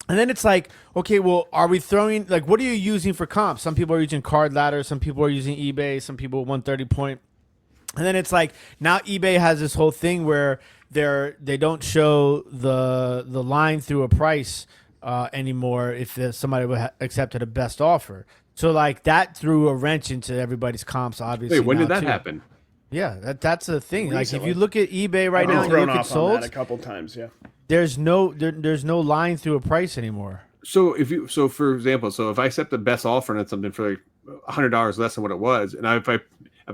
And then it's like, okay, well, are we throwing, like, what are you using for comps? Some people are using Card Ladder, some people are using eBay, some people 130 point. And then it's like, now eBay has this whole thing where they don't show the line through a price anymore if somebody would accepted a best offer. So like that threw a wrench into everybody's comps, obviously. Wait, when did that too. happen? Yeah, that's the thing. Recently. Like if you look at eBay right now, and you thrown look at off on that solds, a couple times. Yeah. there's no line through a price anymore. So for example, if I accept the best offer and it's something for like $100 less than what it was, and if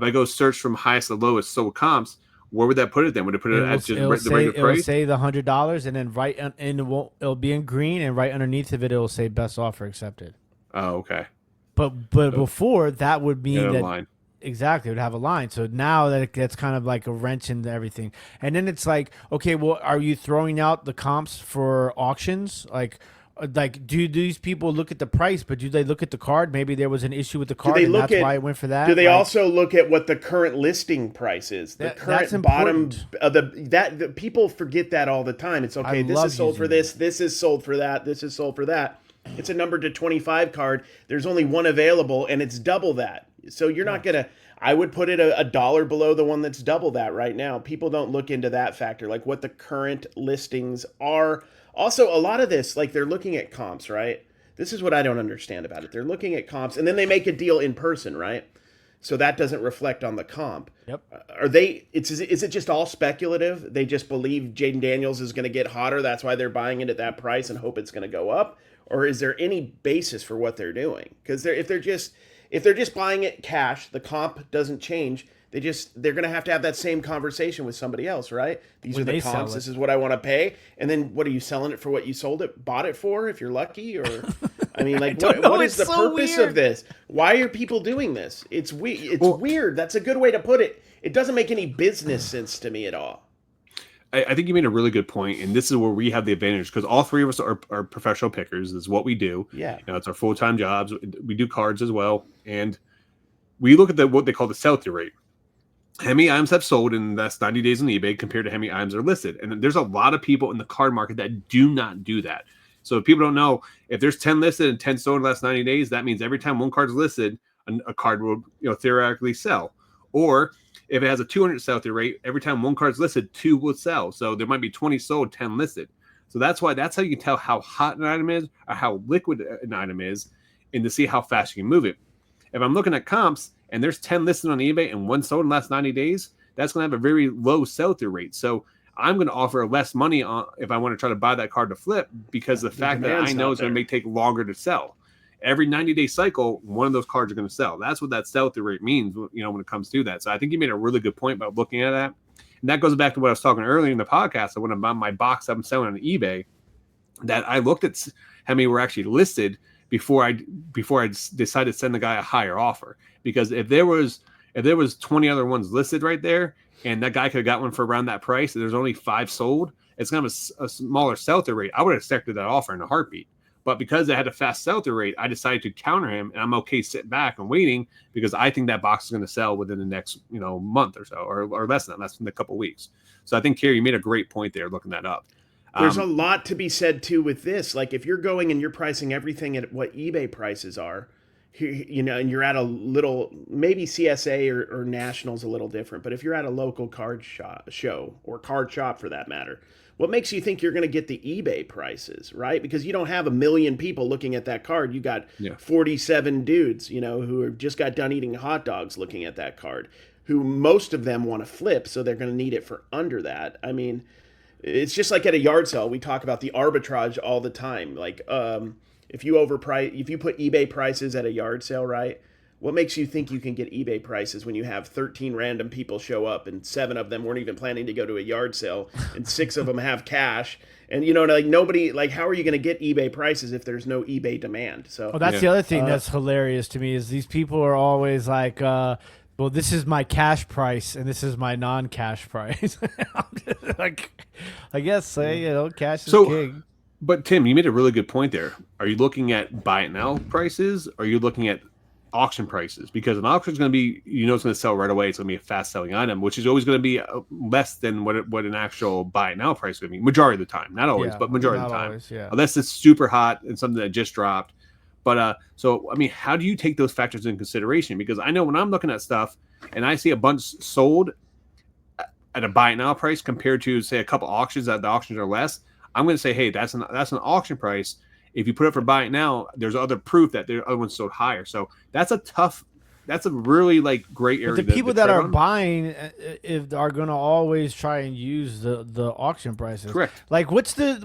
I go search from highest to lowest sold comps, where would that put it then? Would it put it at just the regular price? It'll say the $100, and then it'll be in green, and right underneath of it'll say best offer accepted. Oh, okay. But before that would mean that line. Exactly, it would have a line. So now that's kind of like a wrench into everything. And then it's like, okay, well, are you throwing out the comps for auctions? Like do these people look at the price, but do they look at the card? Maybe there was an issue with the card, and that's why it went for that. Do they also look at what the current listing price is? The current bottom of the people forget that all the time. It's okay. This is sold for this. This is sold for that. This is sold for that. It's a number to 25 card. There's only one available, and it's double that. So you're not gonna. I would put it a dollar below the one that's double that right now. People don't look into that factor, like what the current listings are. Also, a lot of this, like they're looking at comps, right? This is what I don't understand about it. They're looking at comps, and then they make a deal in person, right? So that doesn't reflect on the comp. Yep. Is it just all speculative? They just believe Jaden Daniels is going to get hotter. That's why they're buying it at that price and hope it's going to go up. Or is there any basis for what they're doing? Because if they're just buying it cash, the comp doesn't change. They're going to have that same conversation with somebody else, right? These are the comps. This is what I want to pay. And then what are you selling it for? What you bought it for? If you're lucky, or I mean, like what is the purpose of this? Why are people doing this? It's weird. That's a good way to put it. It doesn't make any business sense to me at all. I think you made a really good point, and this is where we have the advantage because all three of us are professional pickers. This is what we do. Yeah, it's our full-time jobs. We do cards as well, and we look at what they call the sell-through rate. How many items have sold in the last 90 days on eBay compared to how many items are listed, and there's a lot of people in the card market that do not do that. So if people don't know, if there's 10 listed and 10 sold in the last 90 days, that means every time one card is listed, a card will theoretically sell. Or if it has a 200 sell-through rate, every time one card is listed, 2 will sell. So there might be 20 sold, 10 listed. So that's how you can tell how hot an item is or how liquid an item is, and to see how fast you can move it. If I'm looking at comps and there's 10 listed on eBay and 1 sold in the last 90 days, that's going to have a very low sell-through rate. So I'm going to offer less money if I want to try to buy that card to flip, because the fact that I know it's going to take longer to sell. Every 90-day cycle, one of those cards are going to sell. That's what that sell-through rate means, when it comes to that. So I think you made a really good point about looking at that. And that goes back to what I was talking earlier in the podcast. So when I'm on my box I'm selling on eBay, that I looked at how many were actually listed before I decided to send the guy a higher offer. Because if there was 20 other ones listed right there, and that guy could have got one for around that price, and there's only 5 sold, it's going to have a smaller sell-through rate. I would have accepted that offer in a heartbeat. But because it had a fast sell-through rate, I decided to counter him, and I'm okay sitting back and waiting because I think that box is going to sell within the next month or so, or less than a couple of weeks. So I think, Cary, you made a great point there looking that up. There's a lot to be said too with this. Like if you're going and you're pricing everything at what eBay prices are, and you're at a little, maybe CSA or National's a little different, but if you're at a local card show or card shop for that matter, what makes you think you're going to get the eBay prices, right? Because you don't have 1 million people looking at that card. You got 47 dudes, who have just got done eating hot dogs looking at that card, who most of them want to flip, so they're going to need it for under that. I mean, it's just like at a yard sale. We talk about the arbitrage all the time. Like, if you put eBay prices at a yard sale, right? What makes you think you can get eBay prices when you have 13 random people show up and 7 of them weren't even planning to go to a yard sale and 6 of them have cash? And like nobody, like, how are you going to get eBay prices if there's no eBay demand? So that's the other thing that's hilarious to me is these people are always like, well, this is my cash price and this is my non-cash price. Like, I guess cash is king. But Tim, you made a really good point there. Are you looking at buy it now prices? Or are you looking at auction prices? Because an auction is going to be, it's going to sell right away. It's going to be a fast selling item, which is always going to be less than what an actual buy it now price would be. Majority of the time, not always, but majority of the time. Always, yeah. Unless it's super hot and something that just dropped. But so I mean, how do you take those factors into consideration? Because I know when I'm looking at stuff and I see a bunch sold at a buy it now price compared to say a couple auctions that the auctions are less, I'm going to say, hey, that's an auction price. If you put it for buy it now, there's other proof that the other one's sold higher. So that's a really like great area. But the people that are buying are going to always try and use the auction prices. Correct. Like what's the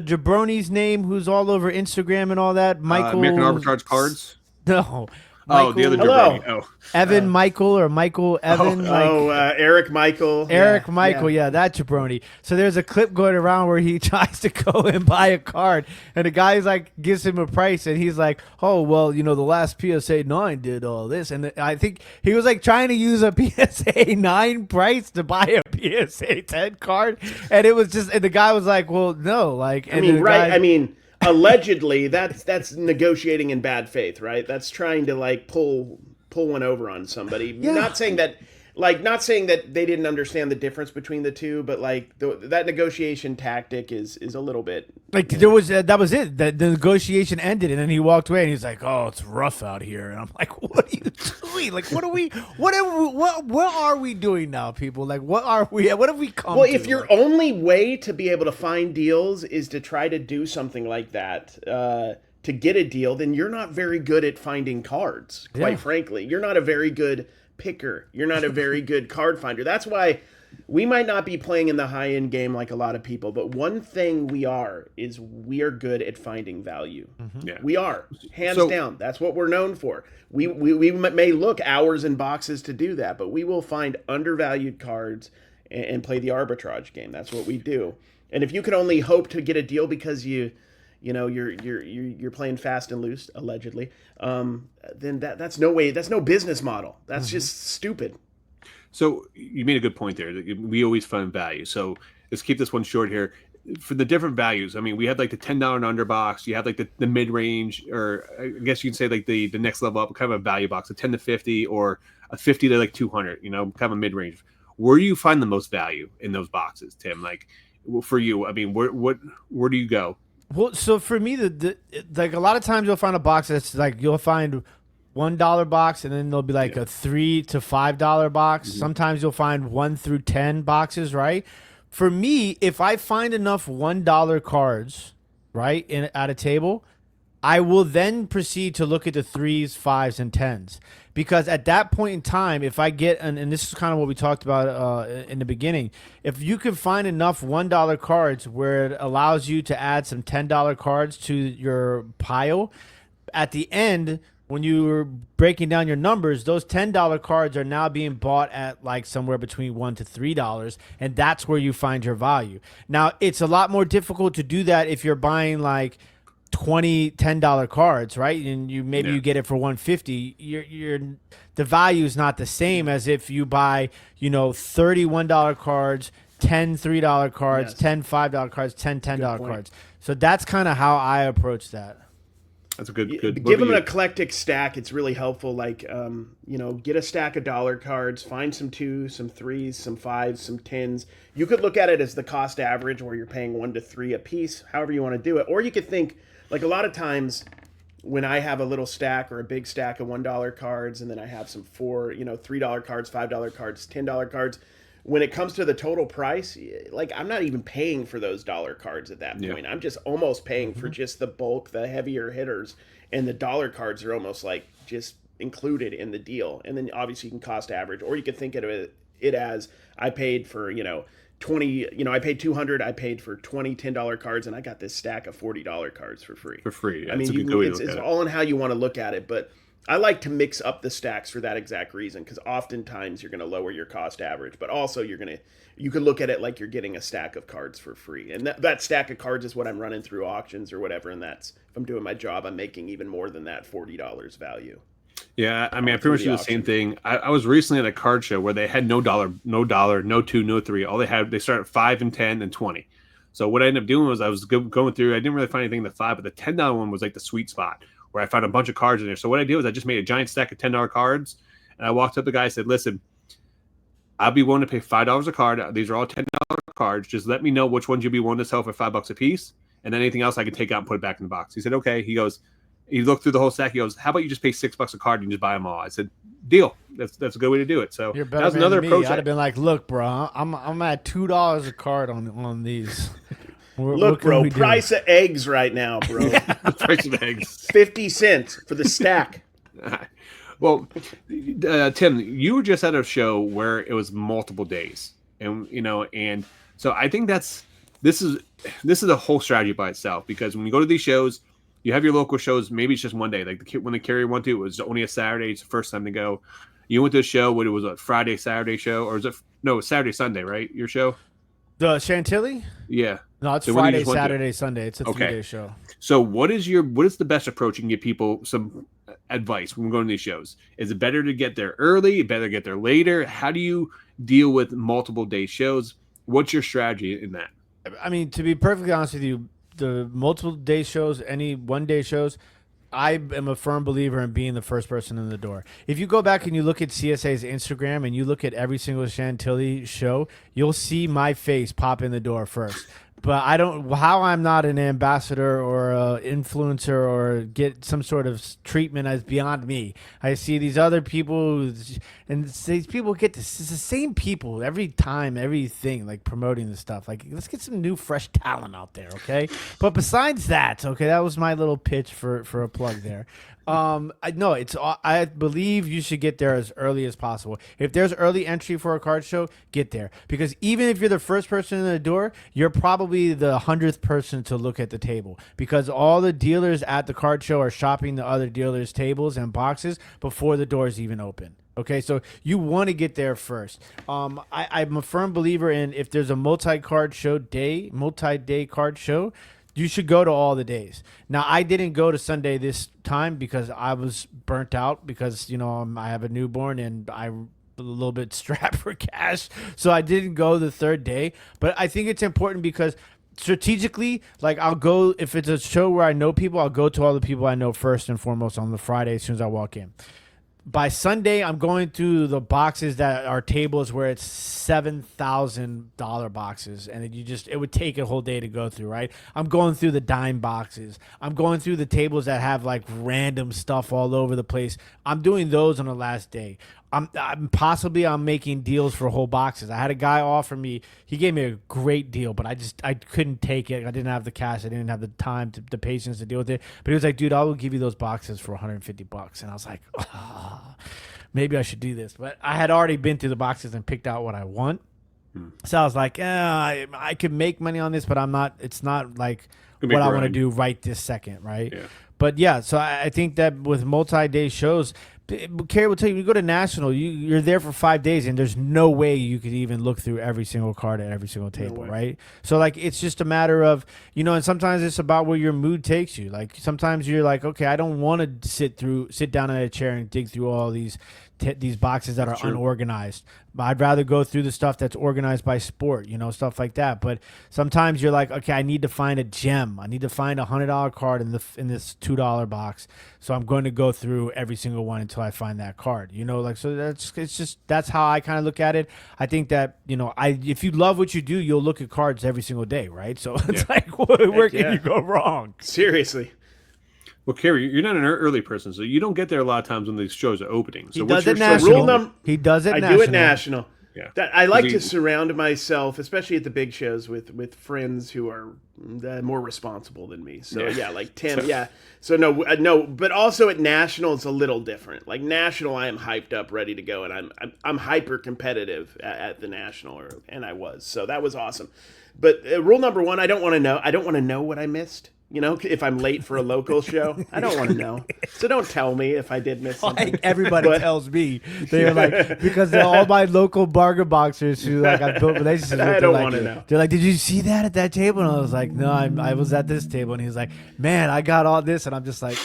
jabroni's name who's all over Instagram and all that? Michael American Arbitrage Cards. No. Michael, the other jabroni. Oh. Evan Michael or Michael Evan. Eric Michael. Eric Michael, yeah, that jabroni. So there's a clip going around where he tries to go and buy a card, and the guy's like gives him a price, and he's like, "Oh, well, the last PSA 9 did all this," and I think he was like trying to use a PSA 9 price to buy a PSA 10 card, and it was just, and the guy was like, "Well, no, like." Allegedly, that's negotiating in bad faith, right? That's trying to like pull one over on somebody. Yeah. Not saying that they didn't understand the difference between the two, but like that negotiation tactic is a little bit like there was that was it. The negotiation ended, and then he walked away, and he's like, "Oh, it's rough out here," and I'm like, "What are you doing? Like, what are we doing now, people? Like, what have we come to?" Well, if your only way to be able to find deals is to try to do something like that to get a deal, then you're not very good at finding cards. Quite frankly, you're not a very good picker. You're not a very good card finder. That's why we might not be playing in the high end game like a lot of people, but one thing we are good at finding value. Mm-hmm. Yeah. We are, hands down. That's what we're known for. We may look hours in boxes to do that, but we will find undervalued cards and play the arbitrage game. That's what we do. And if you can only hope to get a deal because you're playing fast and loose, allegedly, then that's no way. That's no business model. That's just stupid. So you made a good point there. We always find value. So let's keep this one short here. For the different values, I mean, we have like the $10 and under box. You have like the mid range, or I guess you'd say like the next level up, kind of a value box, a 10 to 50 or a 50 to like 200. Kind of a mid range. Where do you find the most value in those boxes, Tim? Like for you, I mean, where do you go? Well, so for me, like a lot of times you'll find a box that's like you'll find $1 box, and then there'll be like a $3 to $5 box. Mm-hmm. Sometimes you'll find 1 through 10 boxes, right? For me, if I find enough $1 cards, right, at a table, I will then proceed to look at the 3s, 5s, and 10s. Because at that point in time, if I get, and this is kind of what we talked about in the beginning, if you can find enough $1 cards where it allows you to add some $10 cards to your pile, at the end, when you were breaking down your numbers, those $10 cards are now being bought at like somewhere between $1 to $3, and that's where you find your value. Now, it's a lot more difficult to do that if you're buying like 20 $10 cards, right? And you get it for $150. The value is not the same as if you buy, $30 $1 cards, 10 $3 cards, 10 $5 cards, 10 $10 cards. So that's kind of how I approach that. That's a good. Give them an eclectic stack. It's really helpful. Like, get a stack of dollar cards, find some 2s, some 3s, some 5s, some 10s. You could look at it as the cost average where you're paying 1 to 3 a piece, however you want to do it. Or you could think, like a lot of times when I have a little stack or a big stack of $1 cards, and then I have some $3 cards, $5 cards, $10 cards, when it comes to the total price, like I'm not even paying for those dollar cards at that point. I'm just almost paying for just the bulk, the heavier hitters, and the dollar cards are almost like just included in the deal. And then obviously you can cost average, or you could think of it as I paid for, 20, I paid 200. I paid for 20 $10 cards, and I got this stack of $40 cards for free. For free. Yeah, I mean, it's all in how you want to look at it, but I like to mix up the stacks for that exact reason, because oftentimes you're going to lower your cost average, but also you can look at it like you're getting a stack of cards for free. And that stack of cards is what I'm running through auctions or whatever, and that's, if I'm doing my job, I'm making even more than that $40 value. Yeah, I mean, I pretty much do the same thing. I was recently at a card show where they had no dollar, no 2, no 3. All they started at 5 and 10 and 20. So what I ended up doing was I was going through. I didn't really find anything in the 5, but the $10 one was like the sweet spot where I found a bunch of cards in there. So what I did was I just made a giant stack of $10 cards, and I walked up to the guy and said, "Listen, I'll be willing to pay $5 a card. These are all $10 cards. Just let me know which ones you'll be willing to sell for $5 a piece, and then anything else I can take out and put it back in the box." He said, "Okay." He looked through the whole stack. He goes, "How about you just pay $6 a card and just buy them all?" I said, "Deal. That's a good way to do it." So that was another approach. I'd have been like, "Look, bro, I'm at $2 a card on these." Look, bro, price of eggs right now, bro. Price of eggs, 50 cents for the stack. Well, Tim, you were just at a show where it was multiple days, and so I think this is a whole strategy by itself, because when you go to these shows, you have your local shows. Maybe it's just one day. Like when the Cary went to, it was only a Saturday. It's the first time to go. You went to a show when it was a Friday, Saturday show, or is it Saturday, Sunday, right? Your show, the Chantilly. Yeah. No, it's Friday, Saturday, Sunday. It's a 3-day show. So what is the best approach you can give people some advice when we're going to these shows? Is it better to get there early? Better to get there later? How do you deal with multiple day shows? What's your strategy in that? I mean, to be perfectly honest with you, the multiple day shows, any 1-day shows, I am a firm believer in being the first person in the door. If you go back and you look at CSA's Instagram and you look at every single Chantilly show, you'll see my face pop in the door first. But how I'm not an ambassador or an influencer or get some sort of treatment is beyond me. I see these other people, and these people it's the same people every time, everything, like promoting the stuff. Like, let's get some new, fresh talent out there, okay? But besides that, okay, that was my little pitch for a plug there. I believe you should get there as early as possible. If there's early entry for a card show, get there, because even if you're the first person in the door, you're probably the 100th person to look at the table, because all the dealers at the card show are shopping the other dealers' tables and boxes before the doors even open. Okay, so you want to get there first. I'm a firm believer in, if there's a multi-day card show, you should go to all the days. Now, I didn't go to Sunday this time because I was burnt out, because, I have a newborn and I'm a little bit strapped for cash. So I didn't go the third day. But I think it's important because strategically, like, I'll go, if it's a show where I know people, I'll go to all the people I know first and foremost on the Friday as soon as I walk in. By Sunday, I'm going through the boxes that are tables where it's $7,000 boxes, and it would take a whole day to go through, right? I'm going through the dime boxes. I'm going through the tables that have like random stuff all over the place. I'm doing those on the last day. I'm making deals for whole boxes. I had a guy offer me, he gave me a great deal, but I couldn't take it. I didn't have the cash. I didn't have the time, the patience to deal with it. But he was like, "Dude, I will give you those boxes for $150. And I was like, maybe I should do this. But I had already been through the boxes and picked out what I want. So I was like, I could make money on this, but it's not like what I want to do right this second, right? Yeah. But yeah, so I think that with multi-day shows, Cary will tell you, you go to National, you're there for 5 days, and there's no way you could even look through every single card at every single table, right? So, like, it's just a matter of, and sometimes it's about where your mood takes you. Like, sometimes you're like, okay, I don't want to sit down in a chair and dig through all these boxes that are unorganized. I'd rather go through the stuff that's organized by sport, stuff like that. But sometimes you're like, okay, I need to find a gem. I need to find a $100 card in this $2 box. So I'm going to go through every single one until I find that card. So that's how I kind of look at it. I think that, if you love what you do, you'll look at cards every single day, right? So it's like, where can you go wrong? Seriously. Well, Cary, you're not an early person, so you don't get there a lot of times when these shows are opening. So he does it national. He does it national. I do it national. Yeah. That I like to surround myself, especially at the big shows, with friends who are more responsible than me. So yeah, like Tim. Yeah. So no, but also at National it's a little different. Like National, I am hyped up, ready to go, and I'm hyper competitive at the National, and I was. So that was awesome. But rule number one, I don't want to know. I don't want to know what I missed. You know, if I'm late for a local show, I don't want to know. So don't tell me if I did miss something. Like everybody tells me. They're like, because they're all my local bargain boxers who like I've built relationships with. I don't want to know. They're like, did you see that at that table? And I was like, no, I was at this table. And he's like, man, I got all this. And I'm just like,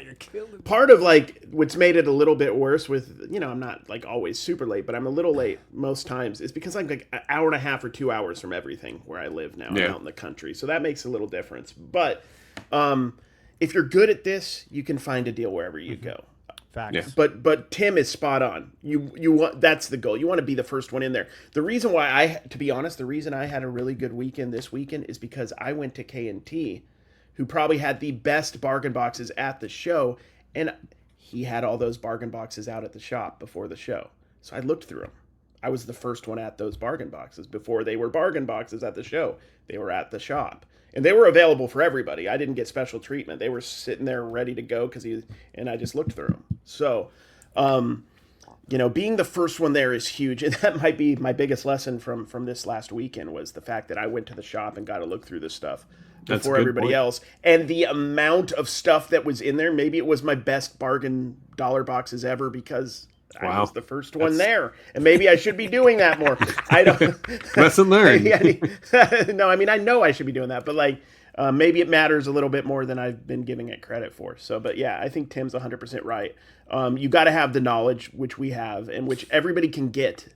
you're killing me. Part of like what's made it a little bit worse with, I'm not like always super late, but I'm a little late most times is because I'm like an hour and a half or 2 hours from everything where I live now. I'm out in the country. So that makes a little difference. But if you're good at this, you can find a deal wherever you go. Facts. Yeah. But Tim is spot on. You want, that's the goal. You want to be the first one in there. The reason why to be honest, the reason I had a really good weekend this weekend is because I went to K&T, who probably had the best bargain boxes at the show, and he had all those bargain boxes out at the shop before the show. So I looked through them. I was the first one at those bargain boxes before they were bargain boxes at the show. They were at the shop. And they were available for everybody. I didn't get special treatment. They were sitting there ready to go and I just looked through them. So, being the first one there is huge. And that might be my biggest lesson from this last weekend was the fact that I went to the shop and got to look through this stuff before everybody else. And the amount of stuff that was in there, maybe it was my best bargain dollar boxes ever because I was the first one there, and maybe I should be doing that more. I don't. Lesson learned. No, I mean I know I should be doing that, but like maybe it matters a little bit more than I've been giving it credit for. So, but yeah, I think Tim's 100% right. You got to have the knowledge, which we have, and which everybody can get,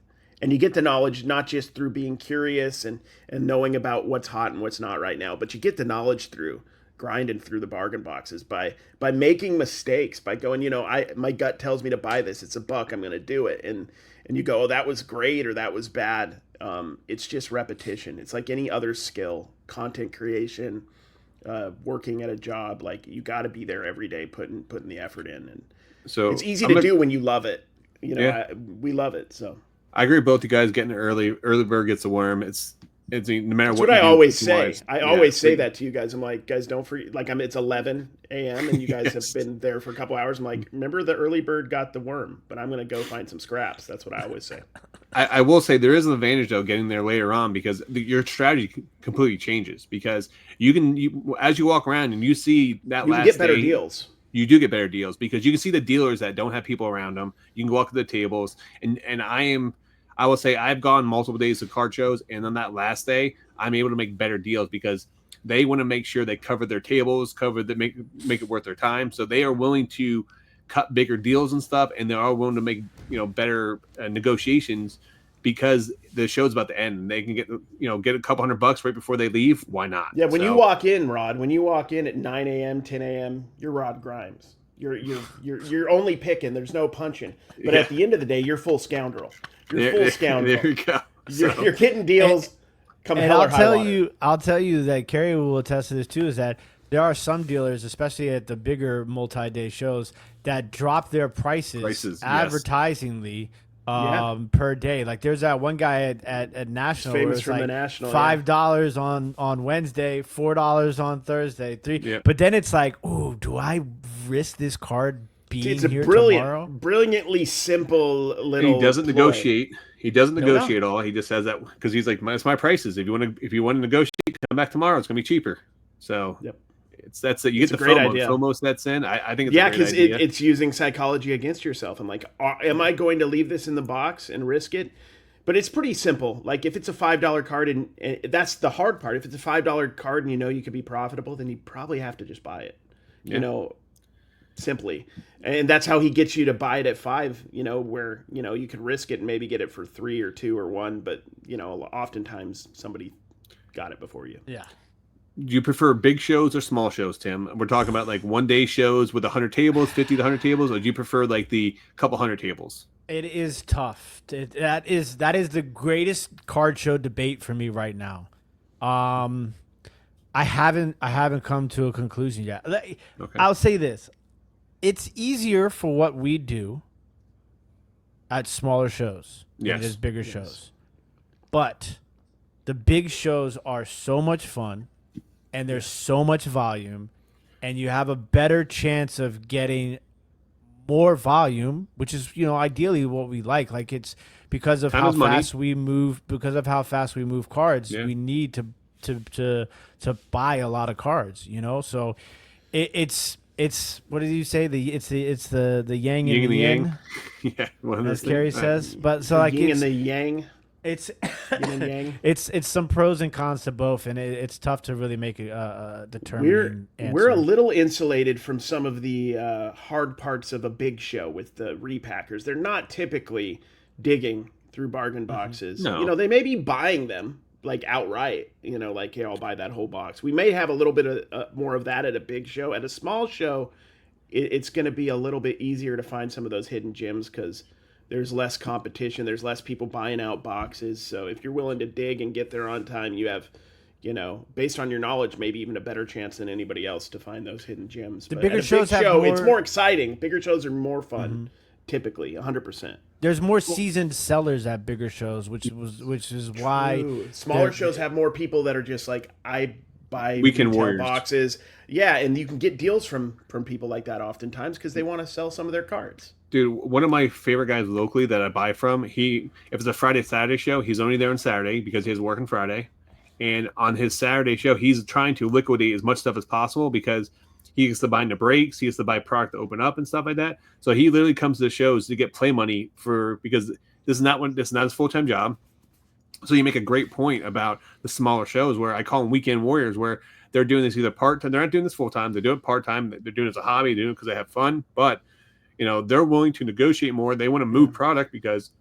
and you get the knowledge not just through being curious and knowing about what's hot and what's not right now, but you get the knowledge through grinding through the bargain boxes by making mistakes, by going, my gut tells me to buy this. It's $1. I'm going to do it. And you go, oh, that was great or that was bad. It's just repetition. It's like any other skill, content creation, working at a job. Like you got to be there every day, putting the effort in. And so it's easy to do when you love it. We love it. So I agree with both you guys. Getting early bird gets the worm. It's no matter That's what I always say. I always say that to you guys. I'm like, guys, don't forget. Like, it's 11 a.m. and you guys have been there for a couple hours. I'm like, remember the early bird got the worm, but I'm going to go find some scraps. That's what I always say. I will say there is an advantage though getting there later on because your strategy completely changes because you as you walk around and you see that you get better deals. You do get better deals because you can see the dealers that don't have people around them. You can walk to the tables and I will say I've gone multiple days to card shows, and on that last day, I'm able to make better deals because they want to make sure they cover their tables, make it worth their time. So they are willing to cut bigger deals and stuff, and they are willing to make better negotiations because the show's about to end. And they can get a couple $100 right before they leave. Why not? Yeah, when you walk in, Rod, at 9 a.m., 10 a.m., you're Rod Grimes. You're only picking. There's no punching. But at the end of the day, you're full scoundrel. You're full scoundrel. There you go. You're getting deals. And I'll tell you that Cary will attest to this too. Is that there are some dealers, especially at the bigger multi-day shows, that drop their prices advertisingly per day. Like there's that one guy at National, famous from like the National, $5 on Wednesday, $4 on Thursday, $3. Yeah. But then it's like, ooh, do I risk this card? It's a brilliantly simple little. He doesn't negotiate. He doesn't negotiate at all. He just says that because he's like, "It's my prices. If you want to negotiate, come back tomorrow. It's gonna be cheaper." So that's it. You get the FOMO. FOMO sets in. I think it's because it's using psychology against yourself. I'm like, am I going to leave this in the box and risk it? But it's pretty simple. Like if it's a $5 card, and that's the hard part. If it's a $5 card and you could be profitable, then you probably have to just buy it. Simply. And that's how he gets you to buy it at $5, where, you could risk it and maybe get it for 3 or 2 or 1, but, oftentimes somebody got it before you. Yeah. Do you prefer big shows or small shows, Tim? We're talking about like one-day shows with 100 tables, 50 to 100 tables, or do you prefer like the couple hundred tables? It is tough. That is the greatest card show debate for me right now. I haven't come to a conclusion yet. Okay. I'll say this. It's easier for what we do at smaller shows than Yes. it is bigger shows. But the big shows are so much fun, and there's so much volume, and you have a better chance of getting more volume, which is ideally what we like. Like it's because of Time how is money. fast we move. Because of how fast we move cards, Yeah. we need to buy a lot of cards. So it's what did you say? It's the yang Yin and the yang. yin, Yeah, one of as those Cary things. says. But so The like yin it's and the yang. it's Yin and yang. it's some pros and cons to both, and it's tough to really make a determining answer. We're a little insulated from some of the hard parts of a big show with the repackers. They're not typically digging through bargain boxes. No. They may be buying them like outright. Like, I'll buy that whole box. We may have a little bit of more of that at a big show. At a small show, it's going to be a little bit easier to find some of those hidden gems because there's less competition. There's less people buying out boxes. So if you're willing to dig and get there on time, you have, based on your knowledge, maybe even a better chance than anybody else to find those hidden gems. The But bigger at a shows big have show, more- it's more exciting. Bigger shows are more fun, typically, 100%. There's more seasoned sellers at bigger shows, which is why Ooh, smaller they're- shows have more people that are just like, I buy Weekend retail warriors. boxes. Yeah, and you can get deals from people like that oftentimes because they want to sell some of their cards. Dude, one of my favorite guys locally that I buy from, if it's a Friday, Saturday show, he's only there on Saturday because he has work on Friday. And on his Saturday show, he's trying to liquidate as much stuff as possible because he gets to buy into breaks, he gets to buy product to open up and stuff like that. So he literally comes to the shows to get play money because this is not his full-time job. So you make a great point about the smaller shows where I call them weekend warriors, where they're doing this either part-time, they're not doing this full-time, they do it part-time, they're doing it as a hobby, they do it because they have fun, but they're willing to negotiate more. They want to move product because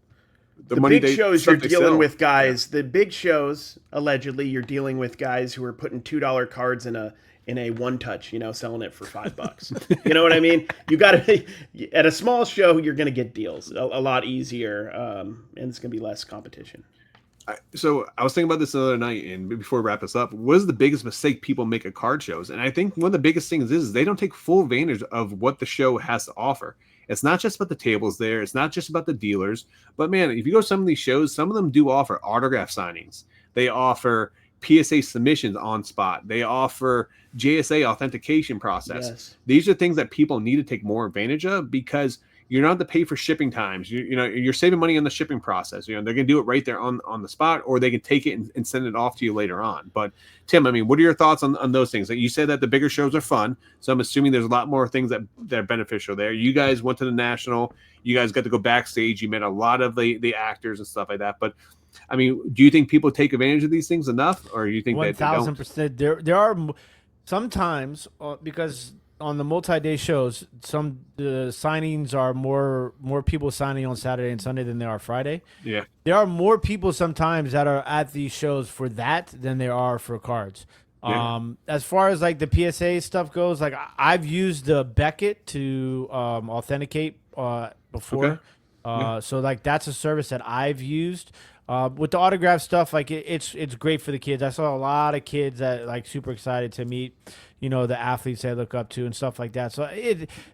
the money big shows you're stuff they dealing sell. with guys. The big shows, allegedly, you're dealing with guys who are putting $2 cards in a one touch, selling it for $5. You know what I mean? You got to at a small show, you're going to get deals a lot easier, and it's going to be less competition. So I was thinking about this the other night, and before we wrap this up, what is the biggest mistake people make at card shows? And I think one of the biggest things is they don't take full advantage of what the show has to offer. It's not just about the tables there. It's not just about the dealers. But, man, if you go to some of these shows, some of them do offer autograph signings. They offer PSA submissions on spot. They offer JSA authentication process. Yes. These are things that people need to take more advantage of because you're not to pay for shipping times. You're saving money on the shipping process. They're going to do it right there on the spot, or they can take it and send it off to you later on. But Tim, what are your thoughts on those things? Like you said that the bigger shows are fun, so I'm assuming there's a lot more things that are beneficial there. You guys went to the National. You guys got to go backstage. You met a lot of the actors and stuff like that. But do you think people take advantage of these things enough, or you think that they don't? 1,000%. There are sometimes because on the multi-day shows, some signings are more people signing on Saturday and Sunday than there are Friday. Yeah, there are more people sometimes that are at these shows for that than there are for cards. Yeah. As far as like the PSA stuff goes, like I've used the Beckett to authenticate before. Okay. So like that's a service that I've used. With the autograph stuff, like it's great for the kids. I saw a lot of kids that like super excited to meet, the athletes they look up to and stuff like that. So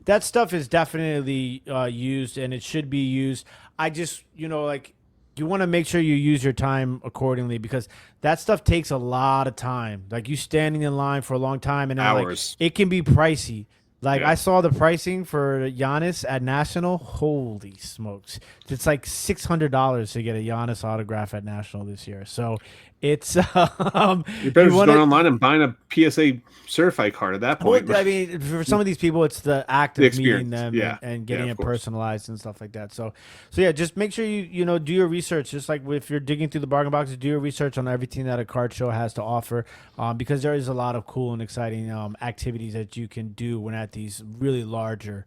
that stuff is definitely used and it should be used. I just, like you want to make sure you use your time accordingly because that stuff takes a lot of time. Like you standing in line for a long time and then, hours. like, it can be pricey. Like Yeah. I saw the pricing for Giannis at National. Holy smokes! It's like $600 to get a Giannis autograph at National this year. So it's You're better just going online and buying a PSA certified card at that point. Well, I mean, for some of these people, it's the act of The meeting experience. them Yeah. and getting Yeah, it of course. personalized and stuff like that. So yeah, just make sure you do your research. Just like if you're digging through the bargain boxes, do your research on everything that a card show has to offer, because there is a lot of cool and exciting activities that you can do when at these really larger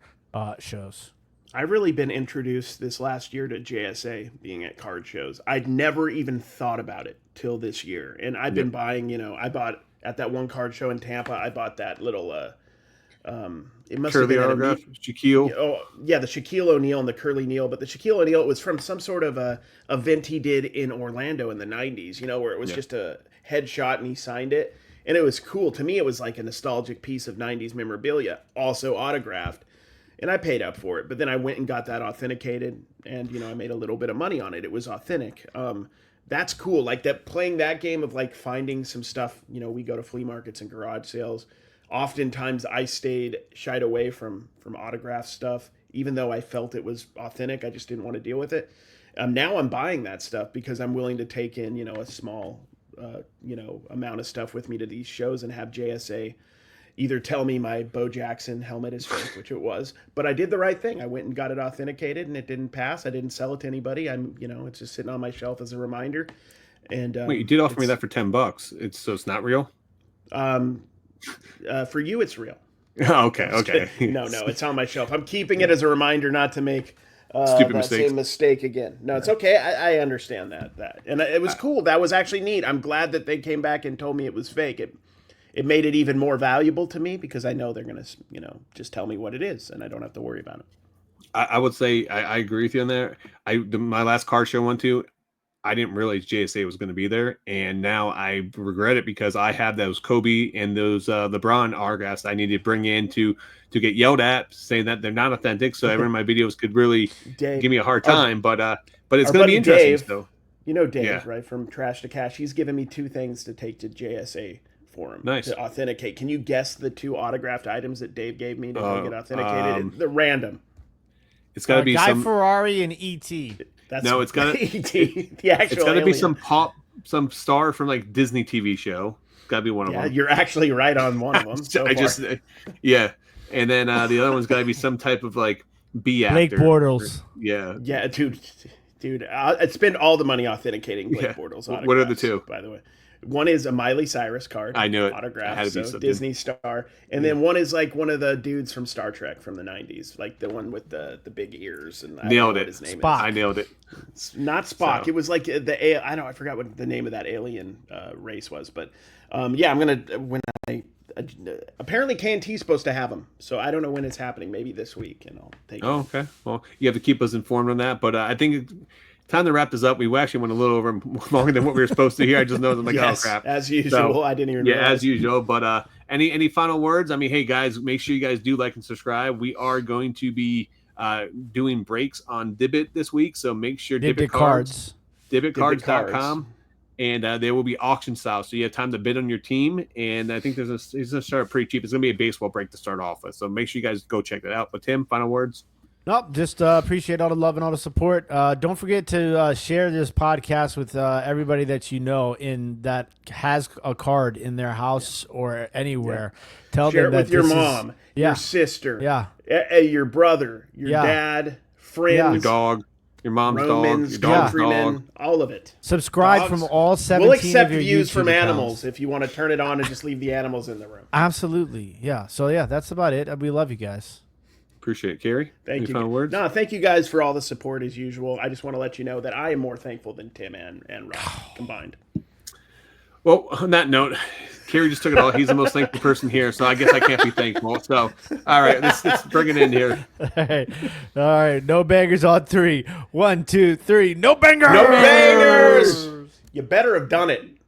shows. I've really been introduced this last year to JSA being at card shows. I'd never even thought about it till this year. And I've been buying, I bought at that one card show in Tampa, I bought that little, it must have Curly been at a autograph, meet- Shaquille. Oh, yeah, the Shaquille O'Neal and the Curly Neal. But the Shaquille O'Neal, it was from some sort of a event he did in Orlando in the 90s, where it was just a headshot and he signed it. And it was cool. To me, it was like a nostalgic piece of 90s memorabilia, also autographed. and I paid up for it. But then I went and got that authenticated, and I made a little bit of money on it. It was authentic. That's cool. Like that, playing that game of like finding some stuff. We go to flea markets and garage sales. Oftentimes, I shied away from autograph stuff, even though I felt it was authentic. I just didn't want to deal with it. Now I'm buying that stuff because I'm willing to take in, a small, amount of stuff with me to these shows and have JSA either tell me my Bo Jackson helmet is fake, which it was, but I did the right thing. I went and got it authenticated and it didn't pass. I didn't sell it to anybody. It's just sitting on my shelf as a reminder. And wait, you did offer me that for $10. So it's not real. For you, it's real. Okay. No, it's on my shelf. I'm keeping it as a reminder not to make same mistake again. No, it's okay. I understand that. And it was cool. That was actually neat. I'm glad that they came back and told me it was fake. It made it even more valuable to me because I know they're going to, just tell me what it is and I don't have to worry about it. I would say I agree with you on there. My last card show I went to, I didn't realize JSA was going to be there, and now I regret it because I have those Kobe and those LeBron autographs I need to bring in to get yelled at, saying that they're not authentic. So everyone in my videos could really give me a hard time, but it's going to be interesting. Dave, so. Dave, right, from Trash to Cash. He's given me 2 things to take to JSA for him to authenticate. Can you guess the 2 autographed items that Dave gave me to get authenticated? They're random. It's got to be Guy Ferrari and E.T. It's got to the actual. It's got to be some star from like Disney TV show. It's got to be one of them. You're actually right on one of them. And then the other one's got to be some type of like B actor. Blake Bortles. Yeah, dude. I'd spend all the money authenticating Blake Bortles. What are the 2? By the way, one is a Miley Cyrus card. I know it. Autograph, so Disney star. And then one is like one of the dudes from Star Trek from the 90s, like the one with the big ears. And nailed it. His name Spock. I nailed it. It's not Spock. So. It was like I forgot what the name of that alien race was, but I'm gonna apparently K&T's supposed to have them, so I don't know when it's happening. Maybe this week, and I'll take. Oh, okay. Well, you have to keep us informed on that, but I think. Time to wrap this up. We actually went a little over longer than what we were supposed to here. I just know I'm like, oh crap. As usual. I didn't even realize. As usual. But any final words? I mean, hey guys, make sure you guys do like and subscribe. We are going to be doing breaks on Dibbit this week, so make sure Dibbit cards. Dibbitcards.com, and they will be auction style, so you have time to bid on your team. And I think it's going to start pretty cheap. It's going to be a baseball break to start off with, so make sure you guys go check that out. But Tim, final words. Nope, just appreciate all the love and all the support. Don't forget to share this podcast with everybody that you know that has a card in their house or anywhere. Tell share them that it with your mom, your sister, your brother, your dad, friends, your dog, your mom's Romans, dog, your dog's countrymen, dog. all of it. Subscribe Dogs. from all 17 We'll accept of your views YouTube from accounts. animals if you want to turn it on and just leave the animals in the room. Absolutely, yeah. So that's about it. We love you guys. Appreciate it. Cary, thank you. Final words? No, thank you guys for all the support as usual. I just want to let you know that I am more thankful than Tim and Rob combined. Well, on that note, Cary just took it all. He's the most thankful person here, so I guess I can't be thankful. So, all right, let's bring it in here. All right. No bangers on 3. 1, 2, 3. No bangers. No bangers. You better have done it.